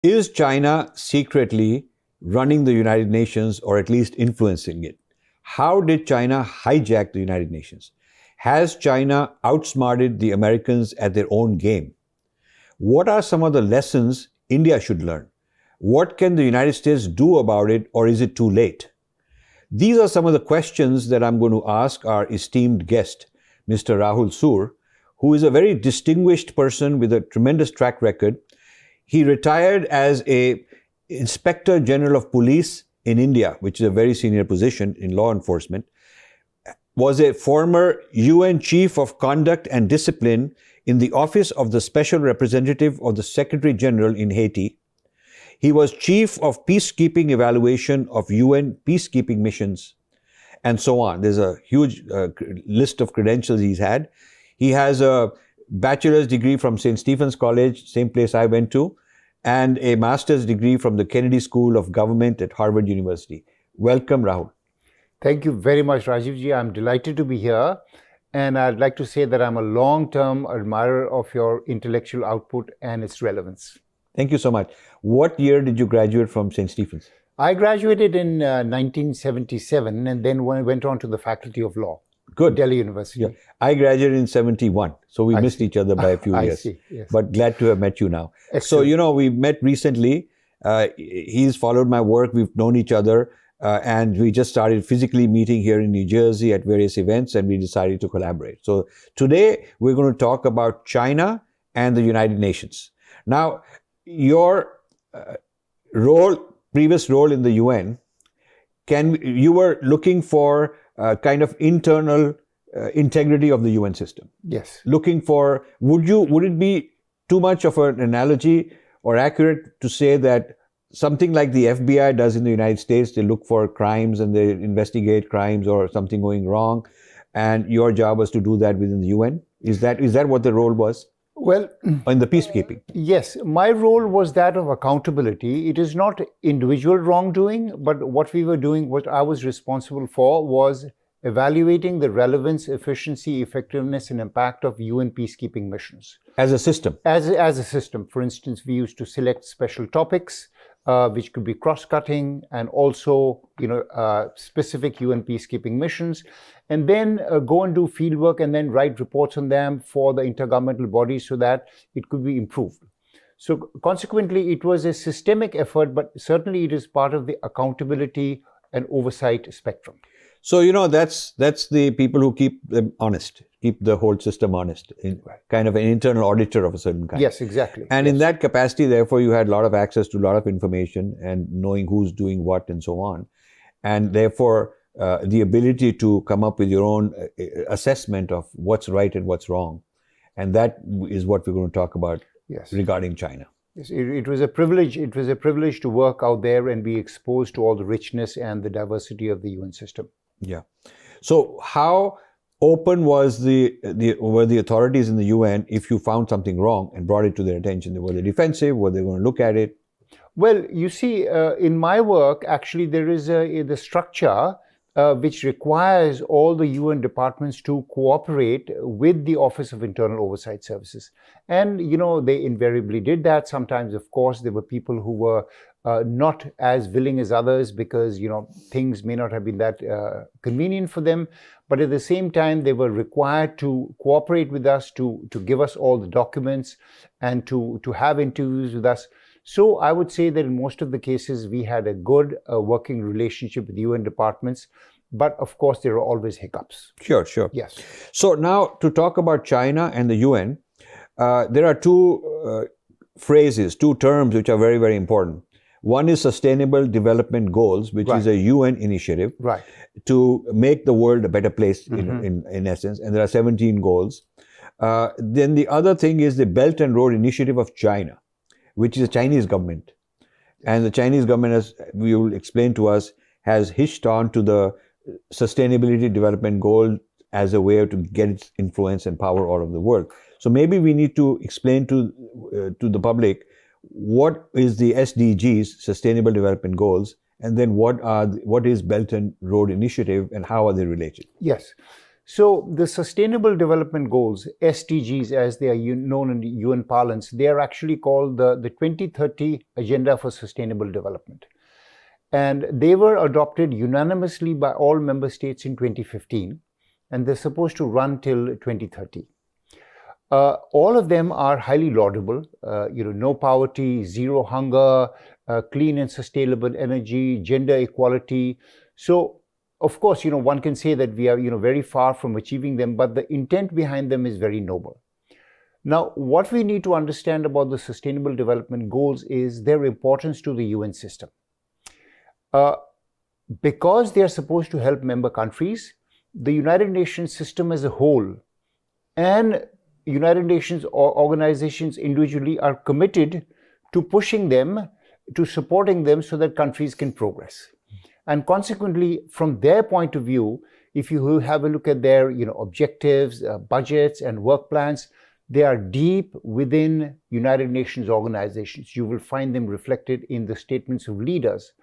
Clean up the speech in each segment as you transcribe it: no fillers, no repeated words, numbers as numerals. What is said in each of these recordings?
Is China secretly running the United Nations or at least influencing it? How did China hijack the United Nations? Has China outsmarted the Americans at their own game? What are some of the lessons India should learn? What can the United States do about it, or is it too late? These are some of the questions that I'm going to ask our esteemed guest, Mr. Rahul Sur, who is a very distinguished person with a tremendous track record. He retired as an Inspector General of Police in India, which is a very senior position in law enforcement, was a former UN Chief of Conduct and Discipline in the Office of the Special Representative of the Secretary General in Haiti. He was Chief of Peacekeeping Evaluation of UN Peacekeeping Missions, and so on. There's a huge list of credentials he's had. He has a bachelor's degree from St. Stephen's College, same place I went to, and a master's degree from the Kennedy School of Government at Harvard University. Welcome, Rahul. Thank you very much, Rajivji. I'm delighted to be here. And I'd like to say that I'm a long-term admirer of your intellectual output and its relevance. Thank you so much. What year did you graduate from St. Stephen's? I graduated in 1977 and then went on to the Faculty of Law. Good. Delhi University. Yeah. I graduated in 71, so we missed each other by a few years. I see, yes. But glad to have met you now. Excellent. So, we met recently. He's followed my work. We've known each other. And we just started physically meeting here in New Jersey at various events, and we decided to collaborate. So today we're going to talk about China and the United Nations. Now, your previous role in the UN, you were looking for kind of internal integrity of the UN system. Yes. Looking for, would it be too much of an analogy or accurate to say that something like the FBI does in the United States, they look for crimes and they investigate crimes or something going wrong, and your job was to do that within the UN? Is that what the role was? Well, in the peacekeeping? Yes, my role was that of accountability. It is not individual wrongdoing, but what we were doing, what I was responsible for was evaluating the relevance, efficiency, effectiveness, and impact of UN peacekeeping missions. As a system? As a system. For instance, we used to select special topics, which could be cross-cutting, and also, specific UN peacekeeping missions, and then go and do fieldwork and then write reports on them for the intergovernmental bodies so that it could be improved. So consequently, it was a systemic effort, but certainly it is part of the accountability and oversight spectrum. So, that's the people who keep them honest, keep the whole system honest, kind of an internal auditor of a certain kind. Yes, exactly. And in that capacity, therefore, you had a lot of access to a lot of information and knowing who's doing what and so on. And therefore, the ability to come up with your own assessment of what's right and what's wrong. And that is what we're going to talk about regarding China. Yes, it was a privilege. It was a privilege to work out there and be exposed to all the richness and the diversity of the UN system. Yeah. So how open were the authorities in the UN if you found something wrong and brought it to their attention? Were they defensive? Were they going to look at it? Well, you see, in my work, actually, there is the structure which requires all the UN departments to cooperate with the Office of Internal Oversight Services. And, they invariably did that. Sometimes, of course, there were people who were not as willing as others because, things may not have been that convenient for them. But at the same time, they were required to cooperate with us, to give us all the documents and to have interviews with us. So I would say that in most of the cases, we had a good working relationship with UN departments. But of course, there are always hiccups. Sure. Yes. So now to talk about China and the UN, there are two phrases, two terms which are very, very important. One is Sustainable Development Goals, which is a UN initiative to make the world a better place in essence. And there are 17 goals. Then the other thing is the Belt and Road Initiative of China, which is the Chinese government. And the Chinese government, as we will explain to us, has hitched on to the Sustainability Development Goal as a way to get its influence and power all over the world. So maybe we need to explain to the public what is the SDGs, Sustainable Development Goals, and then what is Belt and Road Initiative and how are they related? Yes. So the Sustainable Development Goals, SDGs as they are known in the UN parlance, they are actually called the 2030 Agenda for Sustainable Development. And they were adopted unanimously by all member states in 2015, and they're supposed to run till 2030. All of them are highly laudable, no poverty, zero hunger, clean and sustainable energy, gender equality. So, of course, one can say that we are, very far from achieving them, but the intent behind them is very noble. Now, what we need to understand about the Sustainable Development Goals is their importance to the UN system. Because they are supposed to help member countries, the United Nations system as a whole and United Nations organizations individually are committed to pushing them, to supporting them so that countries can progress. And consequently, from their point of view, if you have a look at their objectives, budgets and work plans, they are deep within United Nations organizations. You will find them reflected in the statements of leaders.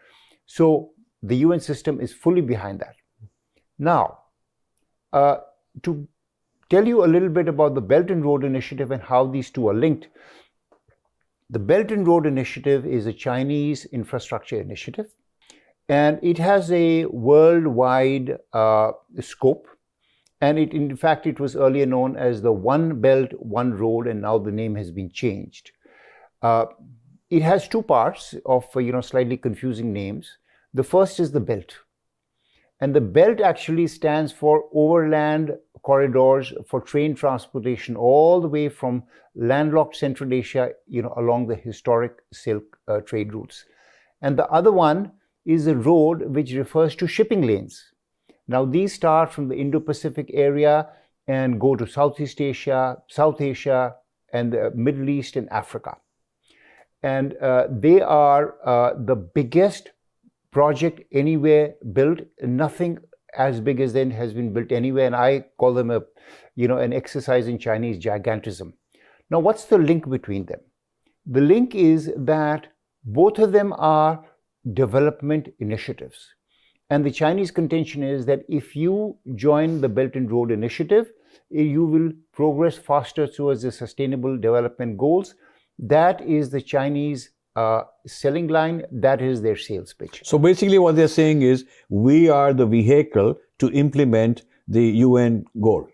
So the UN system is fully behind that. Now, to tell you a little bit about the Belt and Road Initiative and how these two are linked. The Belt and Road Initiative is a Chinese infrastructure initiative, and it has a worldwide scope. And in fact, it was earlier known as the One Belt, One Road, and now the name has been changed. It has two parts of slightly confusing names. The first is the Belt. And the Belt actually stands for overland corridors for train transportation all the way from landlocked Central Asia, along the historic Silk trade routes. And the other one is a road which refers to shipping lanes. Now, these start from the Indo-Pacific area and go to Southeast Asia, South Asia, and the Middle East and Africa. And they are the biggest project anywhere built. Nothing as big as them has been built anywhere, and I call them an exercise in Chinese gigantism. Now, what's the link between them? The link is that both of them are development initiatives. And the Chinese contention is that if you join the Belt and Road Initiative, you will progress faster towards the Sustainable Development Goals. That is the Chinese selling line. That is their sales pitch. So basically what they're saying is we are the vehicle to implement the UN goal.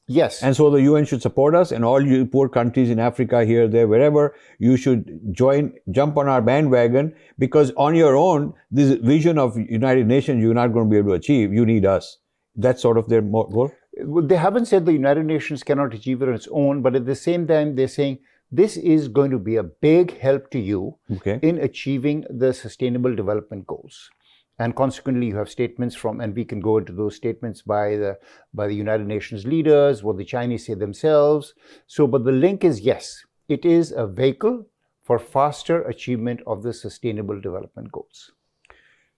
Yes. And so the UN should support us, and all you poor countries in Africa, here, there, wherever, you should jump on our bandwagon, because on your own, this vision of United Nations, you're not going to be able to achieve. You need us. That's sort of their goal. Well, they haven't said the United Nations cannot achieve it on its own, but at the same time, they're saying this is going to be a big help to you in achieving the Sustainable Development Goals. And consequently, you have statements from, and we can go into those statements by the United Nations leaders, what the Chinese say themselves. So, but the link is yes, it is a vehicle for faster achievement of the Sustainable Development Goals.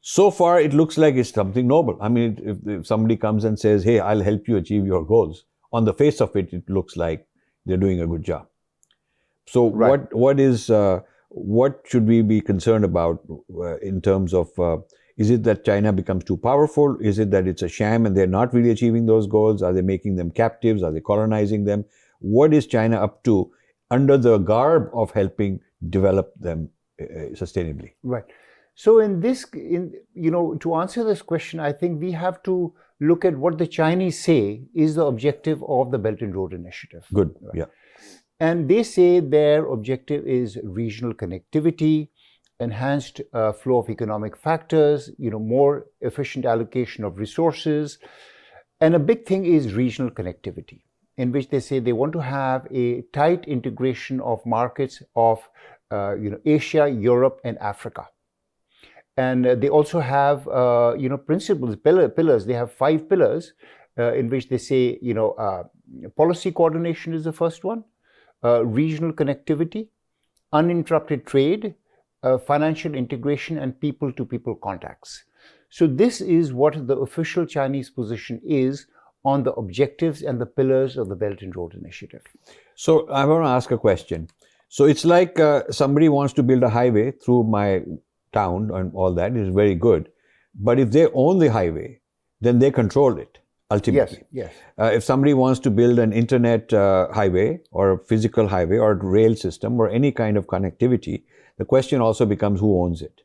So far, it looks like it's something noble. I mean, if somebody comes and says, hey, I'll help you achieve your goals, on the face of it, it looks like they're doing a good job. So what should we be concerned about in terms of, is it that China becomes too powerful? Is it that it's a sham and they're not really achieving those goals? Are they making them captives? Are they colonizing them? What is China up to under the garb of helping develop them sustainably? Right. So to answer this question, I think we have to look at what the Chinese say is the objective of the Belt and Road Initiative. Good, right? Yeah. And they say their objective is regional connectivity, enhanced flow of economic factors, more efficient allocation of resources. And a big thing is regional connectivity, in which they say they want to have a tight integration of markets of Asia, Europe, and Africa. And they also have principles, pillars. They have 5 pillars in which they say policy coordination is the first one, regional connectivity, uninterrupted trade, financial integration, and people-to-people contacts. So this is what the official Chinese position is on the objectives and the pillars of the Belt and Road Initiative. So I want to ask a question. So it's like somebody wants to build a highway through my town and all that is very good. But if they own the highway, then they control it. ultimately. Yes. If somebody wants to build an internet highway or a physical highway or rail system or any kind of connectivity, the question also becomes who owns it.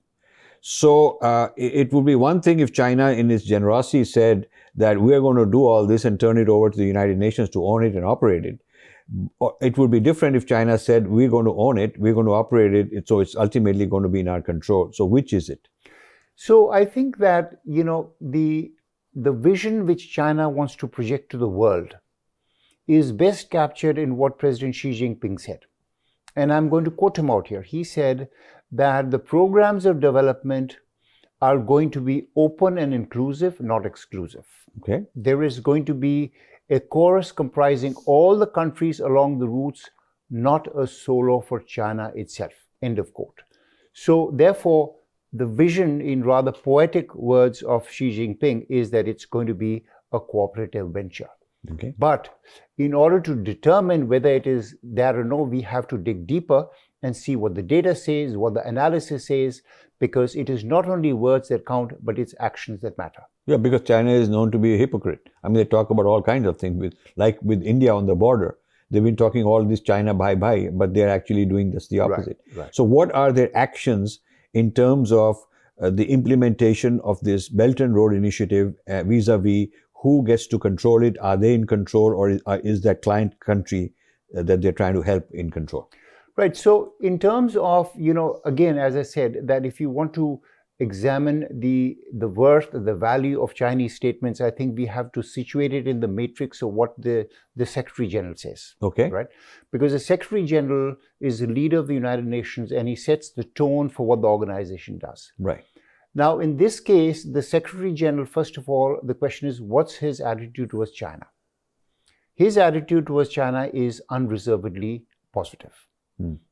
So it would be one thing if China in its generosity said that we are going to do all this and turn it over to the United Nations to own it and operate it. It would be different if China said we're going to own it, we're going to operate it, so it's ultimately going to be in our control. So which is it? So I think that, the vision which China wants to project to the world is best captured in what President Xi Jinping said. And I'm going to quote him out here. He said that the programs of development are going to be open and inclusive, not exclusive. Okay. There is going to be a chorus comprising all the countries along the routes, not a solo for China itself. End of quote. So therefore, the vision, in rather poetic words of Xi Jinping, is that it's going to be a cooperative venture. Okay. But in order to determine whether it is there or no, we have to dig deeper and see what the data says, what the analysis says, because it is not only words that count, but it's actions that matter. Yeah, because China is known to be a hypocrite. I mean, they talk about all kinds of things, like with India on the border. They've been talking all this China bye-bye, but they're actually doing just the opposite. Right. So what are their actions in terms of the implementation of this Belt and Road initiative vis-a-vis who gets to control it? Are they in control, or is that client country that they're trying to help in control? Right. So in terms of, again, as I said, that if you want to examine the worth, the value of Chinese statements, I think we have to situate it in the matrix of what the Secretary General says. Okay. Right. Because the Secretary General is the leader of the United Nations and he sets the tone for what the organization does. Right. Now, in this case, the Secretary General, first of all, the question is, what's his attitude towards China? His attitude towards China is unreservedly positive.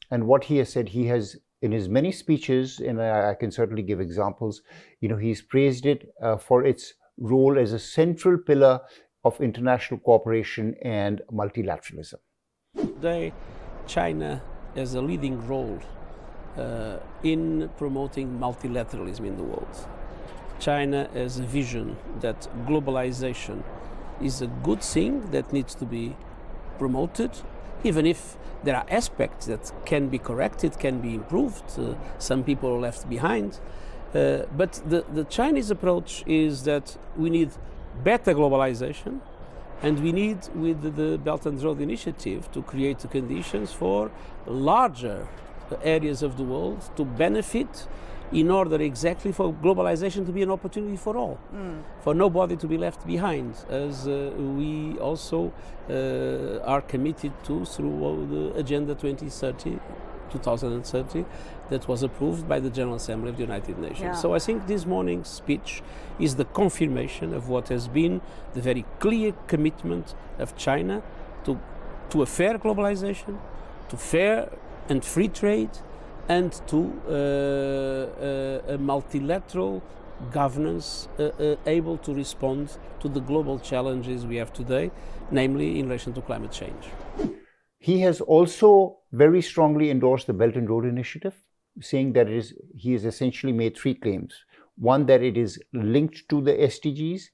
And what he has said, he has, in his many speeches, and I can certainly give examples, he's praised it for its role as a central pillar of international cooperation and multilateralism. Today, China has a leading role in promoting multilateralism in the world. China has a vision that globalization is a good thing that needs to be promoted, even if there are aspects that can be corrected, can be improved. Some people are left behind. But the Chinese approach is that we need better globalization, and we need, with the Belt and Road Initiative, to create the conditions for larger areas of the world to benefit, in order exactly for globalization to be an opportunity for all, for nobody to be left behind, as we also are committed to through the Agenda 2030 that was approved by the General Assembly of the United Nations. Yeah. So I think this morning's speech is the confirmation of what has been the very clear commitment of China to a fair globalization, to fair and free trade, and to a multilateral governance able to respond to the global challenges we have today, namely in relation to climate change. He has also very strongly endorsed the Belt and Road Initiative, saying that he has essentially made three claims. One, that it is linked to the SDGs.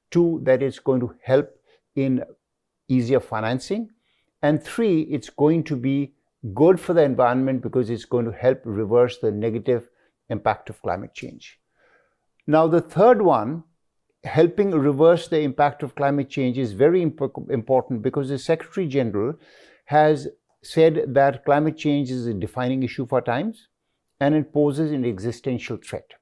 Two, that it's going to help in easier financing. And three, it's going to be good for the environment because it's going to help reverse the negative impact of climate change. Now, the third one, helping reverse the impact of climate change, is very important because the Secretary General has said that climate change is a defining issue for times and it poses an existential threat.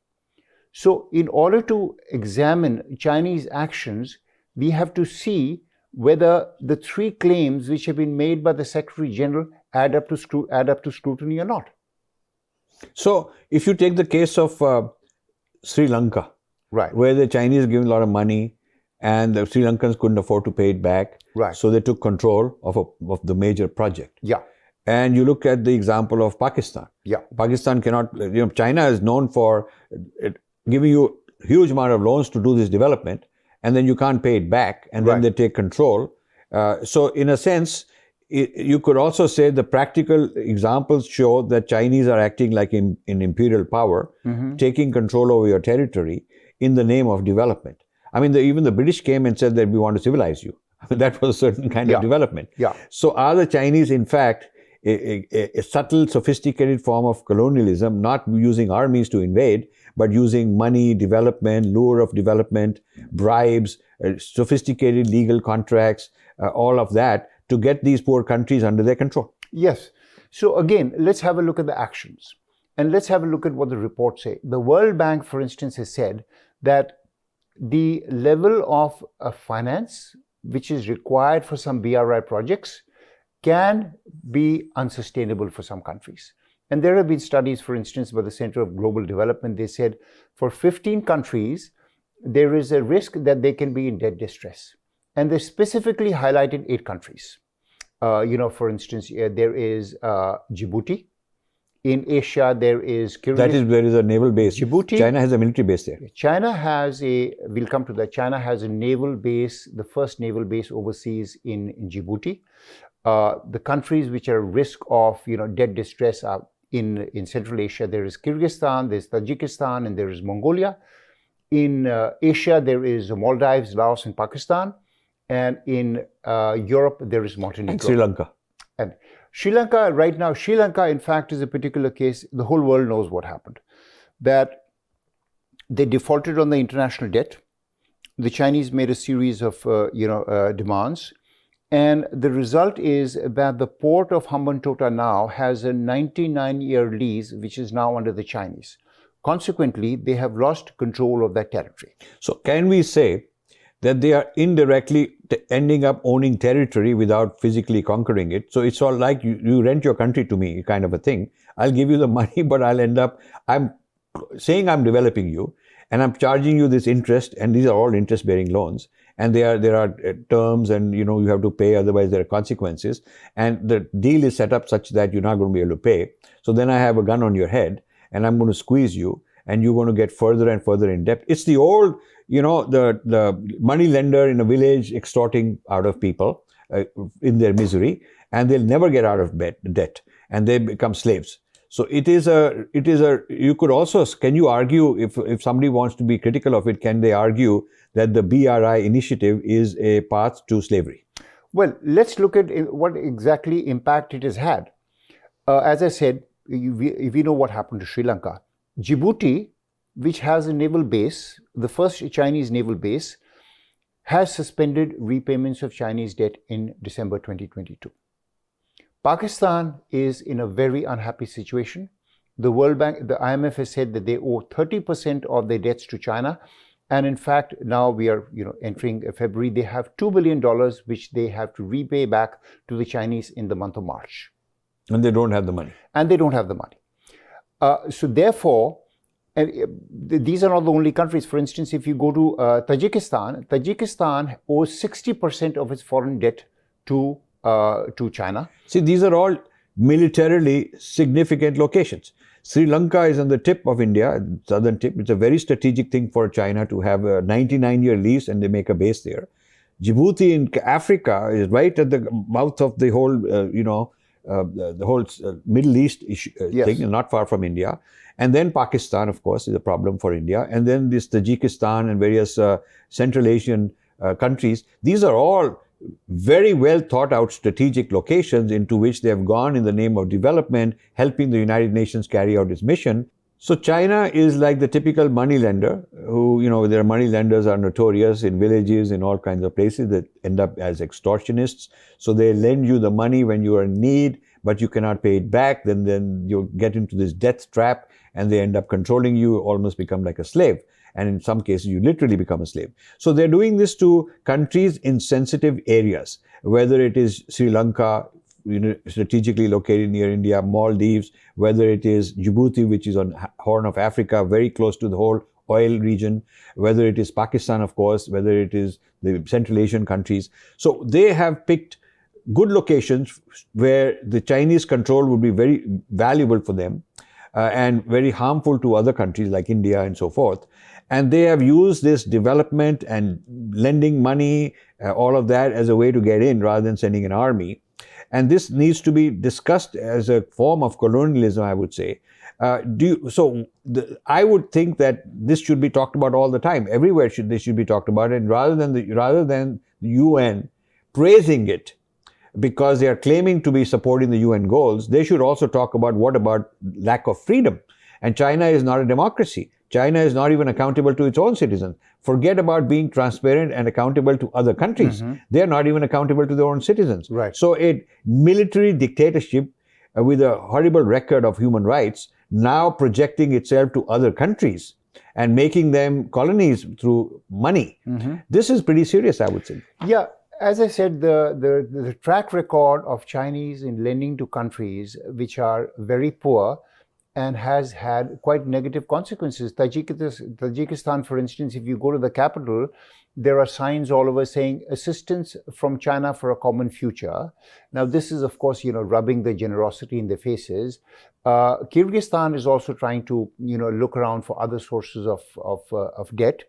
So in order to examine Chinese actions, we have to see whether the three claims which have been made by the Secretary General add up to scrutiny or not. So if you take the case of Sri Lanka, right, where the Chinese gave a lot of money and the Sri Lankans couldn't afford to pay it back, right, so they took control of the major project. Yeah. And you look at the example of Pakistan. Yeah. Pakistan cannot, China is known for giving you a huge amount of loans to do this development, and then you can't pay it back, and then Right. they take control. So in a sense, you could also say the practical examples show that Chinese are acting like in imperial power, taking control over your territory in the name of development. I mean, even the British came and said that we want to civilize you. I mean, that was a certain kind of development. Yeah. So are the Chinese, in fact, a subtle, sophisticated form of colonialism, not using armies to invade, but using money, development, lure of development, bribes, sophisticated legal contracts, all of that to get these poor countries under their control? Yes. So again, let's have a look at the actions. And let's have a look at what the reports say. The World Bank, for instance, has said that the level of finance which is required for some BRI projects can be unsustainable for some countries. And there have been studies, for instance, by the Center of Global Development. They said for 15 countries, there is a risk that they can be in debt distress. And they specifically highlighted 8 countries. For instance, there is Djibouti. In Asia, there is Kyrgyzstan. That is where is a naval base. Djibouti. China has a military base there. China has we'll come to that. China has a naval base, the first naval base overseas in Djibouti. The countries which are at risk of, debt distress are in Central Asia. There is Kyrgyzstan, there's Tajikistan, and there is Mongolia. In Asia, there is Maldives, Laos, and Pakistan. And in Europe, there is Montenegro. And Sri Lanka. And Sri Lanka, right now, Sri Lanka, in fact, is a particular case. The whole world knows what happened. That they defaulted on the international debt. The Chinese made a series of, demands. And the result is that the port of Hambantota now has a 99-year lease, which is now under the Chinese. Consequently, they have lost control of that territory. So can we say that they are indirectly ending up owning territory without physically conquering it? So it's all like you rent your country to me kind of a thing. I'll give you the money, but I'm saying I'm developing you and I'm charging you this interest, and these are all interest-bearing loans. And there are terms, and you have to pay, otherwise there are consequences. And the deal is set up such that you're not going to be able to pay. So then I have a gun on your head and I'm going to squeeze you, and you're going to get further and further in debt. It's the old, the money lender in a village extorting out of people in their misery, and they'll never get out of debt, and they become slaves. So you could also, can you argue, if somebody wants to be critical of it, can they argue that the BRI initiative is a path to slavery? Well, let's look at what exactly impact it has had. As I said, we know what happened to Sri Lanka. Djibouti, which has a naval base, the first Chinese naval base, has suspended repayments of Chinese debt in December 2022. Pakistan is in a very unhappy situation. The World Bank, the IMF has said that they owe 30% of their debts to China. And in fact, now we are entering February, they have $2 billion which they have to repay back to the Chinese in the month of March. And they don't have the money. So therefore, and these are not the only countries. For instance, if you go to Tajikistan owes 60% of its foreign debt to China. See, these are all militarily significant locations. Sri Lanka is on the tip of India, southern tip. It's a very strategic thing for China to have a 99-year lease, and they make a base there. Djibouti in Africa is right at the mouth of the whole, the whole Middle East issue, thing, not far from India. And then Pakistan, of course, is a problem for India. And then this Tajikistan and various Central Asian countries. These are all very well thought out strategic locations into which they have gone in the name of development, helping the United Nations carry out its mission. So China is like the typical money lender who, their money lenders are notorious in villages, in all kinds of places that end up as extortionists. So they lend you the money when you are in need, but you cannot pay it back. Then you get into this death trap, and they end up controlling you, almost become like a slave. And in some cases, you literally become a slave. So they're doing this to countries in sensitive areas, whether it is Sri Lanka, strategically located near India, Maldives, whether it is Djibouti, which is on Horn of Africa, very close to the whole oil region, whether it is Pakistan, of course, whether it is the Central Asian countries. So they have picked good locations where the Chinese control would be very valuable for them and very harmful to other countries like India and so forth. And they have used this development and lending money, all of that as a way to get in rather than sending an army. And this needs to be discussed as a form of colonialism, I would say. I would think that this should be talked about all the time. Everywhere this should be talked about, and rather than the UN praising it because they are claiming to be supporting the UN goals, they should also talk about what about lack of freedom. And China is not a democracy. China is not even accountable to its own citizens. Forget about being transparent and accountable to other countries. They are not even accountable to their own citizens. Right. So a military dictatorship with a horrible record of human rights now projecting itself to other countries and making them colonies through money. This is pretty serious, I would say. Yeah. As I said, the track record of Chinese in lending to countries which are very poor and has had quite negative consequences. Tajikistan, for instance, if you go to the capital, there are signs all over saying assistance from China for a common future. Now, this is, of course, rubbing the generosity in their faces. Kyrgyzstan is also trying to, look around for other sources of debt.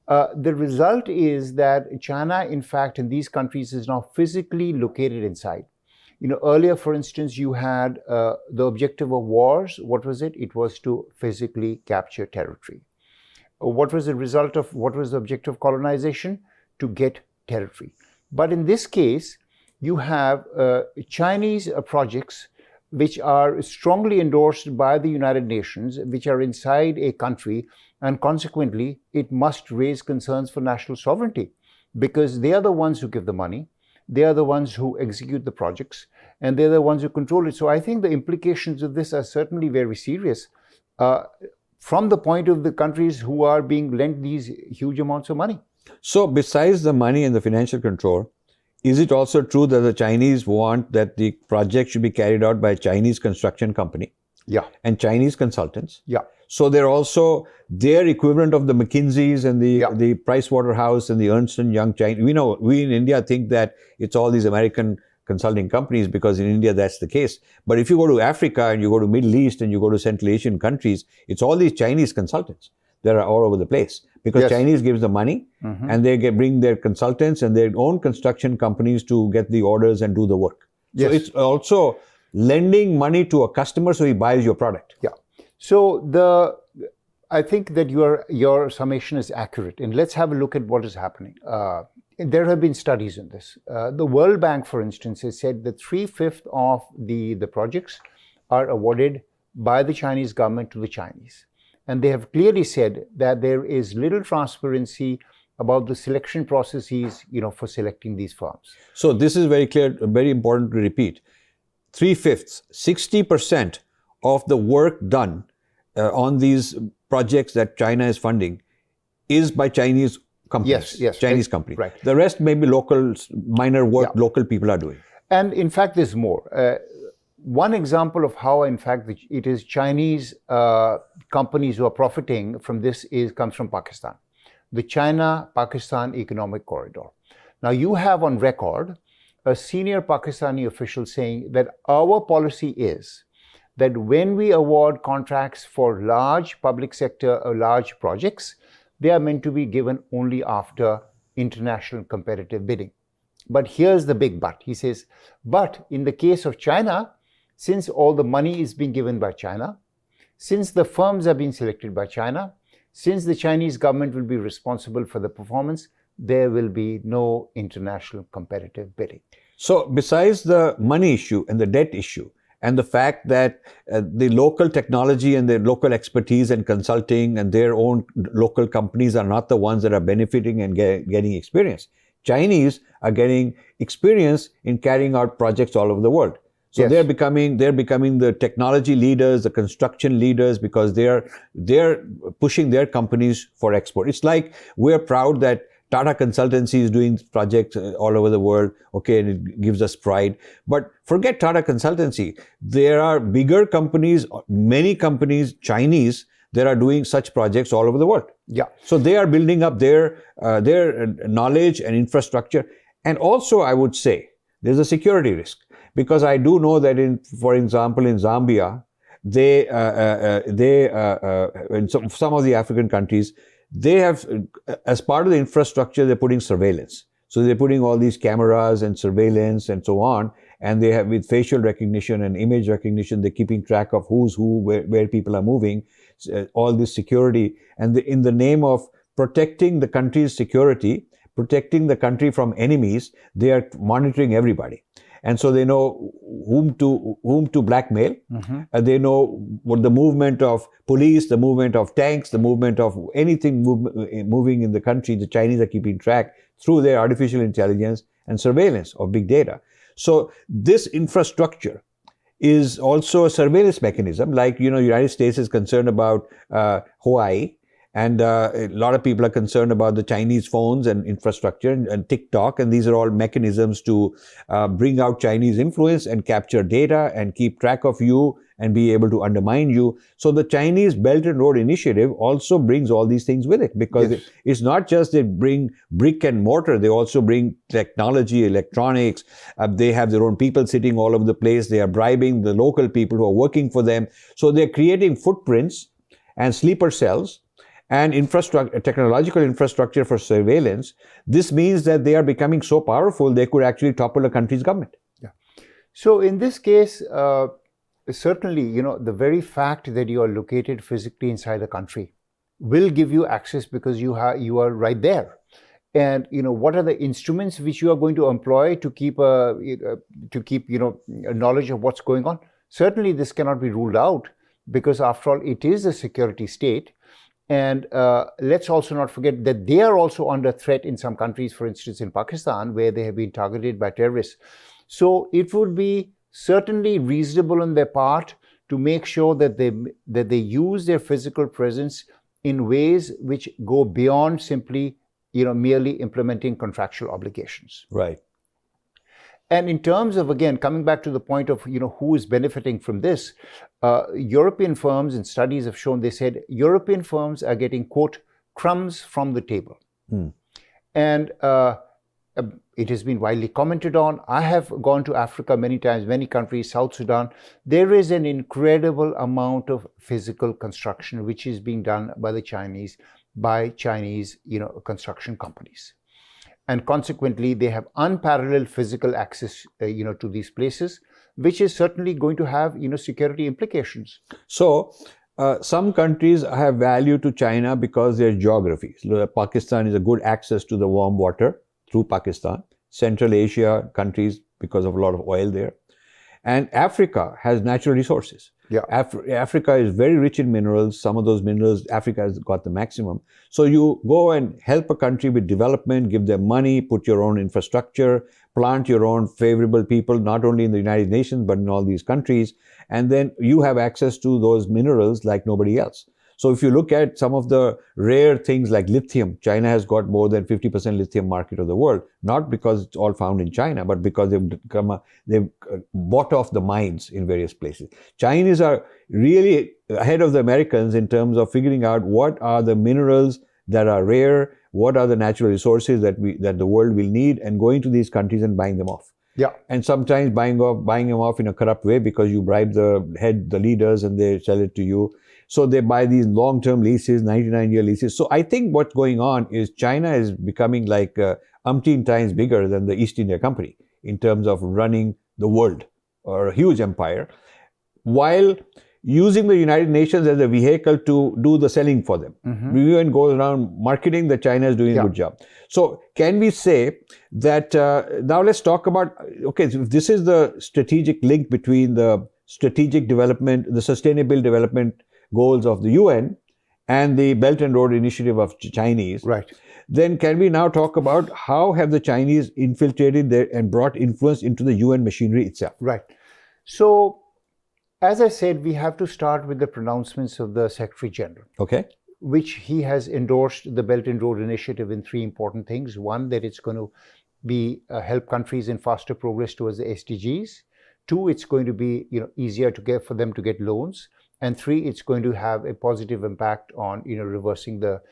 The result is that China, in fact, in these countries is now physically located inside. Earlier, for instance, you had the objective of wars. What was it? It was to physically capture territory. What was the result of, what was the objective of colonization? To get territory. But in this case, you have Chinese projects which are strongly endorsed by the United Nations, which are inside a country, and consequently, it must raise concerns for national sovereignty because they are the ones who give the money. They are the ones who execute the projects, and they're the ones who control it. So I think the implications of this are certainly very serious from the point of the countries who are being lent these huge amounts of money. So besides the money and the financial control, is it also true that the Chinese want that the project should be carried out by a Chinese construction company? Yeah. And Chinese consultants? Yeah. So they're also their equivalent of the McKinseys and the Price Waterhouse and the Ernst & Young Chinese. We in India think that it's all these American consulting companies because in India that's the case. But if you go to Africa and you go to Middle East and you go to Central Asian countries, it's all these Chinese consultants that are all over the place because Chinese gives the money and they bring their consultants and their own construction companies to get the orders and do the work. So it's also lending money to a customer so he buys your product. Yeah. So I think that your summation is accurate, and let's have a look at what is happening. There have been studies in this. The World Bank, for instance, has said that 3/5 of the projects are awarded by the Chinese government to the Chinese, and they have clearly said that there is little transparency about the selection processes, for selecting these firms. So this is very clear, very important to repeat. 3/5, 60% of the work done on these projects that China is funding is by Chinese companies. Yes, Chinese companies. Right. The rest may be local, minor work local people are doing. And in fact, there's more. One example of how, in fact, it is Chinese companies who are profiting from this comes from Pakistan. The China-Pakistan Economic Corridor. Now, you have on record a senior Pakistani official saying that our policy is that when we award contracts for large public sector or large projects, they are meant to be given only after international competitive bidding. But here's the big but. He says, but in the case of China, since all the money is being given by China, since the firms are being selected by China, since the Chinese government will be responsible for the performance, there will be no international competitive bidding. So besides the money issue and the debt issue, and the fact that the local technology and their local expertise and consulting and their own local companies are not the ones that are benefiting and getting experience. Chinese are getting experience in carrying out projects all over the world. So they're becoming the technology leaders, the construction leaders, because they're pushing their companies for export. It's like we're proud that Tata Consultancy is doing projects all over the world, okay, and it gives us pride. But forget Tata Consultancy. There are bigger companies, many companies, Chinese, that are doing such projects all over the world. Yeah. So they are building up their knowledge and infrastructure. And also, I would say, there's a security risk. Because I do know that for example, in Zambia, in some of the African countries, they have, as part of the infrastructure, they're putting surveillance. So they're putting all these cameras and surveillance and so on. and they have, with facial recognition and image recognition, they're keeping track of who's who, where people are moving, all this security. And in the name of protecting the country's security, protecting the country from enemies, they are monitoring everybody. And so they know whom to blackmail. They know what the movement of police, the movement of tanks, the movement of anything moving in the country. The Chinese are keeping track through their artificial intelligence and surveillance of big data. So this infrastructure is also a surveillance mechanism. Like, you know, United States is concerned about Hawaii. And a lot of people are concerned about the Chinese phones and infrastructure and TikTok. And these are all mechanisms to bring out Chinese influence and capture data and keep track of you and be able to undermine you. So the Chinese Belt and Road Initiative also brings all these things with it, because it's not just they bring brick and mortar, they also bring technology, electronics. They have their own people sitting all over the place. They are bribing the local people who are working for them. So they're creating footprints and sleeper cells and technological infrastructure for surveillance. This means that they are becoming so powerful, they could actually topple a country's government. Yeah. So in this case, certainly, you know, the very fact that you are located physically inside the country will give you access, because you are right there. And, you know, what are the instruments which you are going to employ to keep you know, knowledge of what's going on? Certainly, this cannot be ruled out, because after all, it is a security state. And let's also not forget that they are also under threat in some countries, for instance, in Pakistan, where they have been targeted by terrorists. So it would be certainly reasonable on their part to make sure that they use their physical presence in ways which go beyond simply, you know, merely implementing contractual obligations. Right. And in terms of, again, coming back to the point of, you know, who is benefiting from this, European firms, and studies have shown, they said European firms are getting, quote, crumbs from the table. And it has been widely commented on. I have gone to Africa many times, many countries, South Sudan. There is an incredible amount of physical construction which is being done by the Chinese, you know, construction companies. And consequently, they have unparalleled physical access, you know, to these places, which is certainly going to have, you know, security implications. So, some countries have value to China because their geography. So, Pakistan is a good access to the warm water through Pakistan. Central Asia countries, because of a lot of oil there. And Africa has natural resources. Yeah. Africa is very rich in minerals. Some of those minerals, Africa has got the maximum. So you go and help a country with development, give them money, put your own infrastructure, plant your own favorable people, not only in the United Nations, but in all these countries. And then you have access to those minerals like nobody else. So if you look at some of the rare things like lithium, China has got more than 50% lithium market of the world, not because it's all found in China, but because they've bought off the mines in various places. Chinese are really ahead of the Americans in terms of figuring out what are the minerals that are rare, what are the natural resources that the world will need, and going to these countries and buying them off. Yeah. And sometimes buying them off in a corrupt way, because you bribe the leaders, and they sell it to you. So they buy these long-term leases, 99-year leases. So I think what's going on is China is becoming like umpteen times bigger than the East India Company in terms of running the world, or a huge empire, while using the United Nations as a vehicle to do the selling for them. The UN goes around marketing that China is doing a good job. So can we say that, now let's talk about, okay, so if this is the strategic link between the strategic development, the sustainable development goals of the UN and the Belt and Road Initiative of Chinese, right? Then can we now talk about how have the Chinese infiltrated and brought influence into the UN machinery itself? Right. So, as I said, we have to start with the pronouncements of the Secretary General. Okay. Which he has endorsed the Belt and Road Initiative in three important things. One, that it's going to be help countries in faster progress towards the SDGs. Two, it's going to be, you know, easier to get for them to get loans. And three, it's going to have a positive impact on, you know, reversing the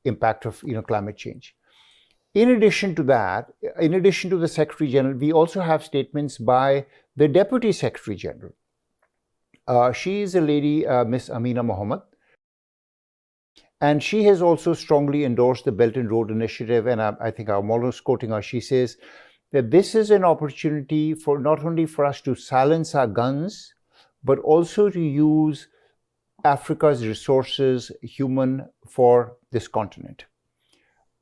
impact of, you know, climate change. In addition to that, in addition to the Secretary General, we also have statements by the Deputy Secretary General. She is a lady, Miss Amina Mohammed, and she has also strongly endorsed the Belt and Road Initiative. And I think I'm almost quoting her. She says, that this is an opportunity for not only for us to silence our guns, but also to use Africa's resources, human, for this continent.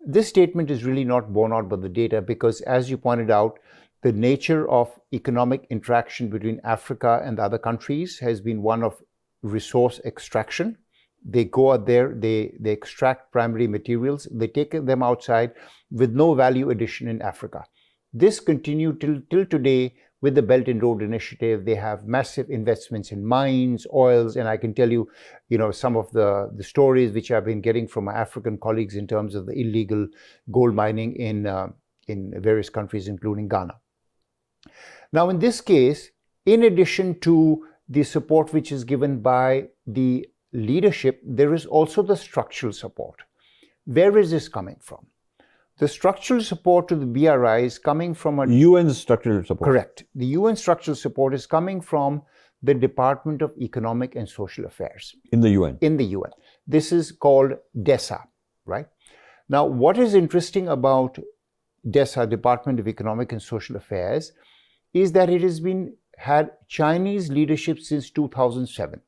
This statement is really not borne out by the data because, as you pointed out, the nature of economic interaction between Africa and other countries has been one of resource extraction. They go out there, they extract primary materials, they take them outside with no value addition in Africa. This continued till today with the Belt and Road Initiative. They have massive investments in mines, oils, and I can tell you, some of the stories which I've been getting from my African colleagues in terms of the illegal gold mining in various countries, including Ghana. Now, in this case, in addition to the support which is given by the leadership, there is also the structural support. Where is this coming from? The structural support to the BRI is coming from a UN structural support. Correct. The UN structural support is coming from the Department of Economic and Social Affairs. In the UN. In the UN. This is called DESA, right? Now, what is interesting about DESA, Department of Economic and Social Affairs, is that it has had Chinese leadership since 2007.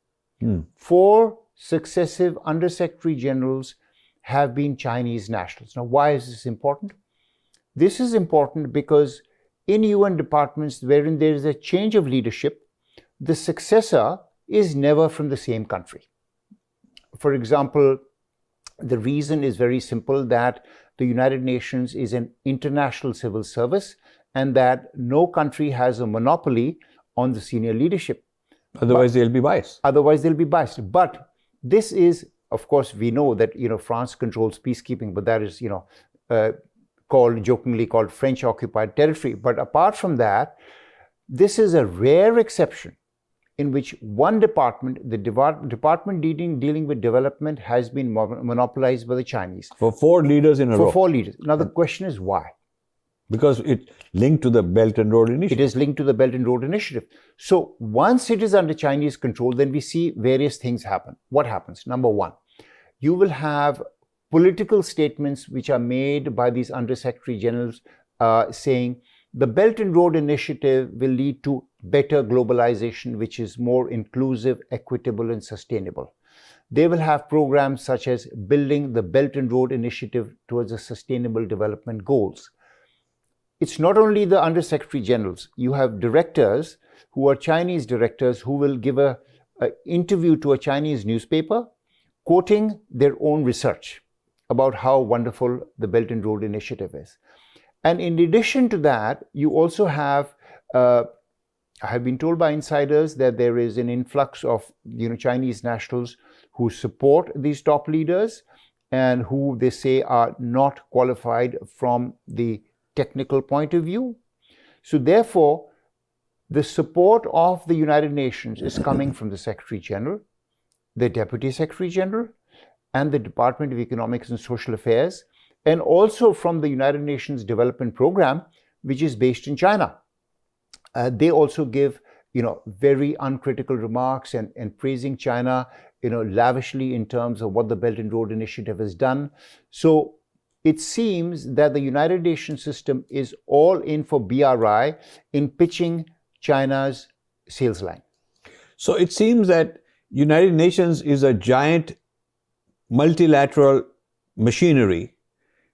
4 successive undersecretary generals have been Chinese nationals. Now, why is this important? This is important because in UN departments wherein there is a change of leadership, the successor is never from the same country. For example, the reason is very simple, that the United Nations is an international civil service and that no country has a monopoly on the senior leadership. Otherwise, they'll be biased. Otherwise, they'll be biased. But this is, of course, we know that France controls peacekeeping, but that is jokingly called French occupied territory. But apart from that, this is a rare exception in which one department, the department dealing with development, has been monopolized by the Chinese. For 4 leaders in a row. For 4 leaders. Now the question is why? Because it's linked to the Belt and Road Initiative. It is linked to the Belt and Road Initiative. So once it is under Chinese control, then we see various things happen. What happens? Number 1, you will have political statements which are made by these undersecretary generals saying the Belt and Road Initiative will lead to better globalization, which is more inclusive, equitable, and sustainable. They will have programs such as building the Belt and Road Initiative towards the Sustainable Development Goals. It's not only the undersecretary generals. You have directors who are Chinese directors who will give an interview to a Chinese newspaper quoting their own research about how wonderful the Belt and Road Initiative is. And in addition to that, you also have, I have been told by insiders that there is an influx of Chinese nationals who support these top leaders and who they say are not qualified from the technical point of view. So therefore, the support of the United Nations is coming from the Secretary General, the Deputy Secretary General, and the Department of Economics and Social Affairs, and also from the United Nations Development Program, which is based in China. They also give, very uncritical remarks and praising China, lavishly in terms of what the Belt and Road Initiative has done. So it seems that the United Nations system is all in for BRI in pitching China's sales line. So it seems that United Nations is a giant multilateral machinery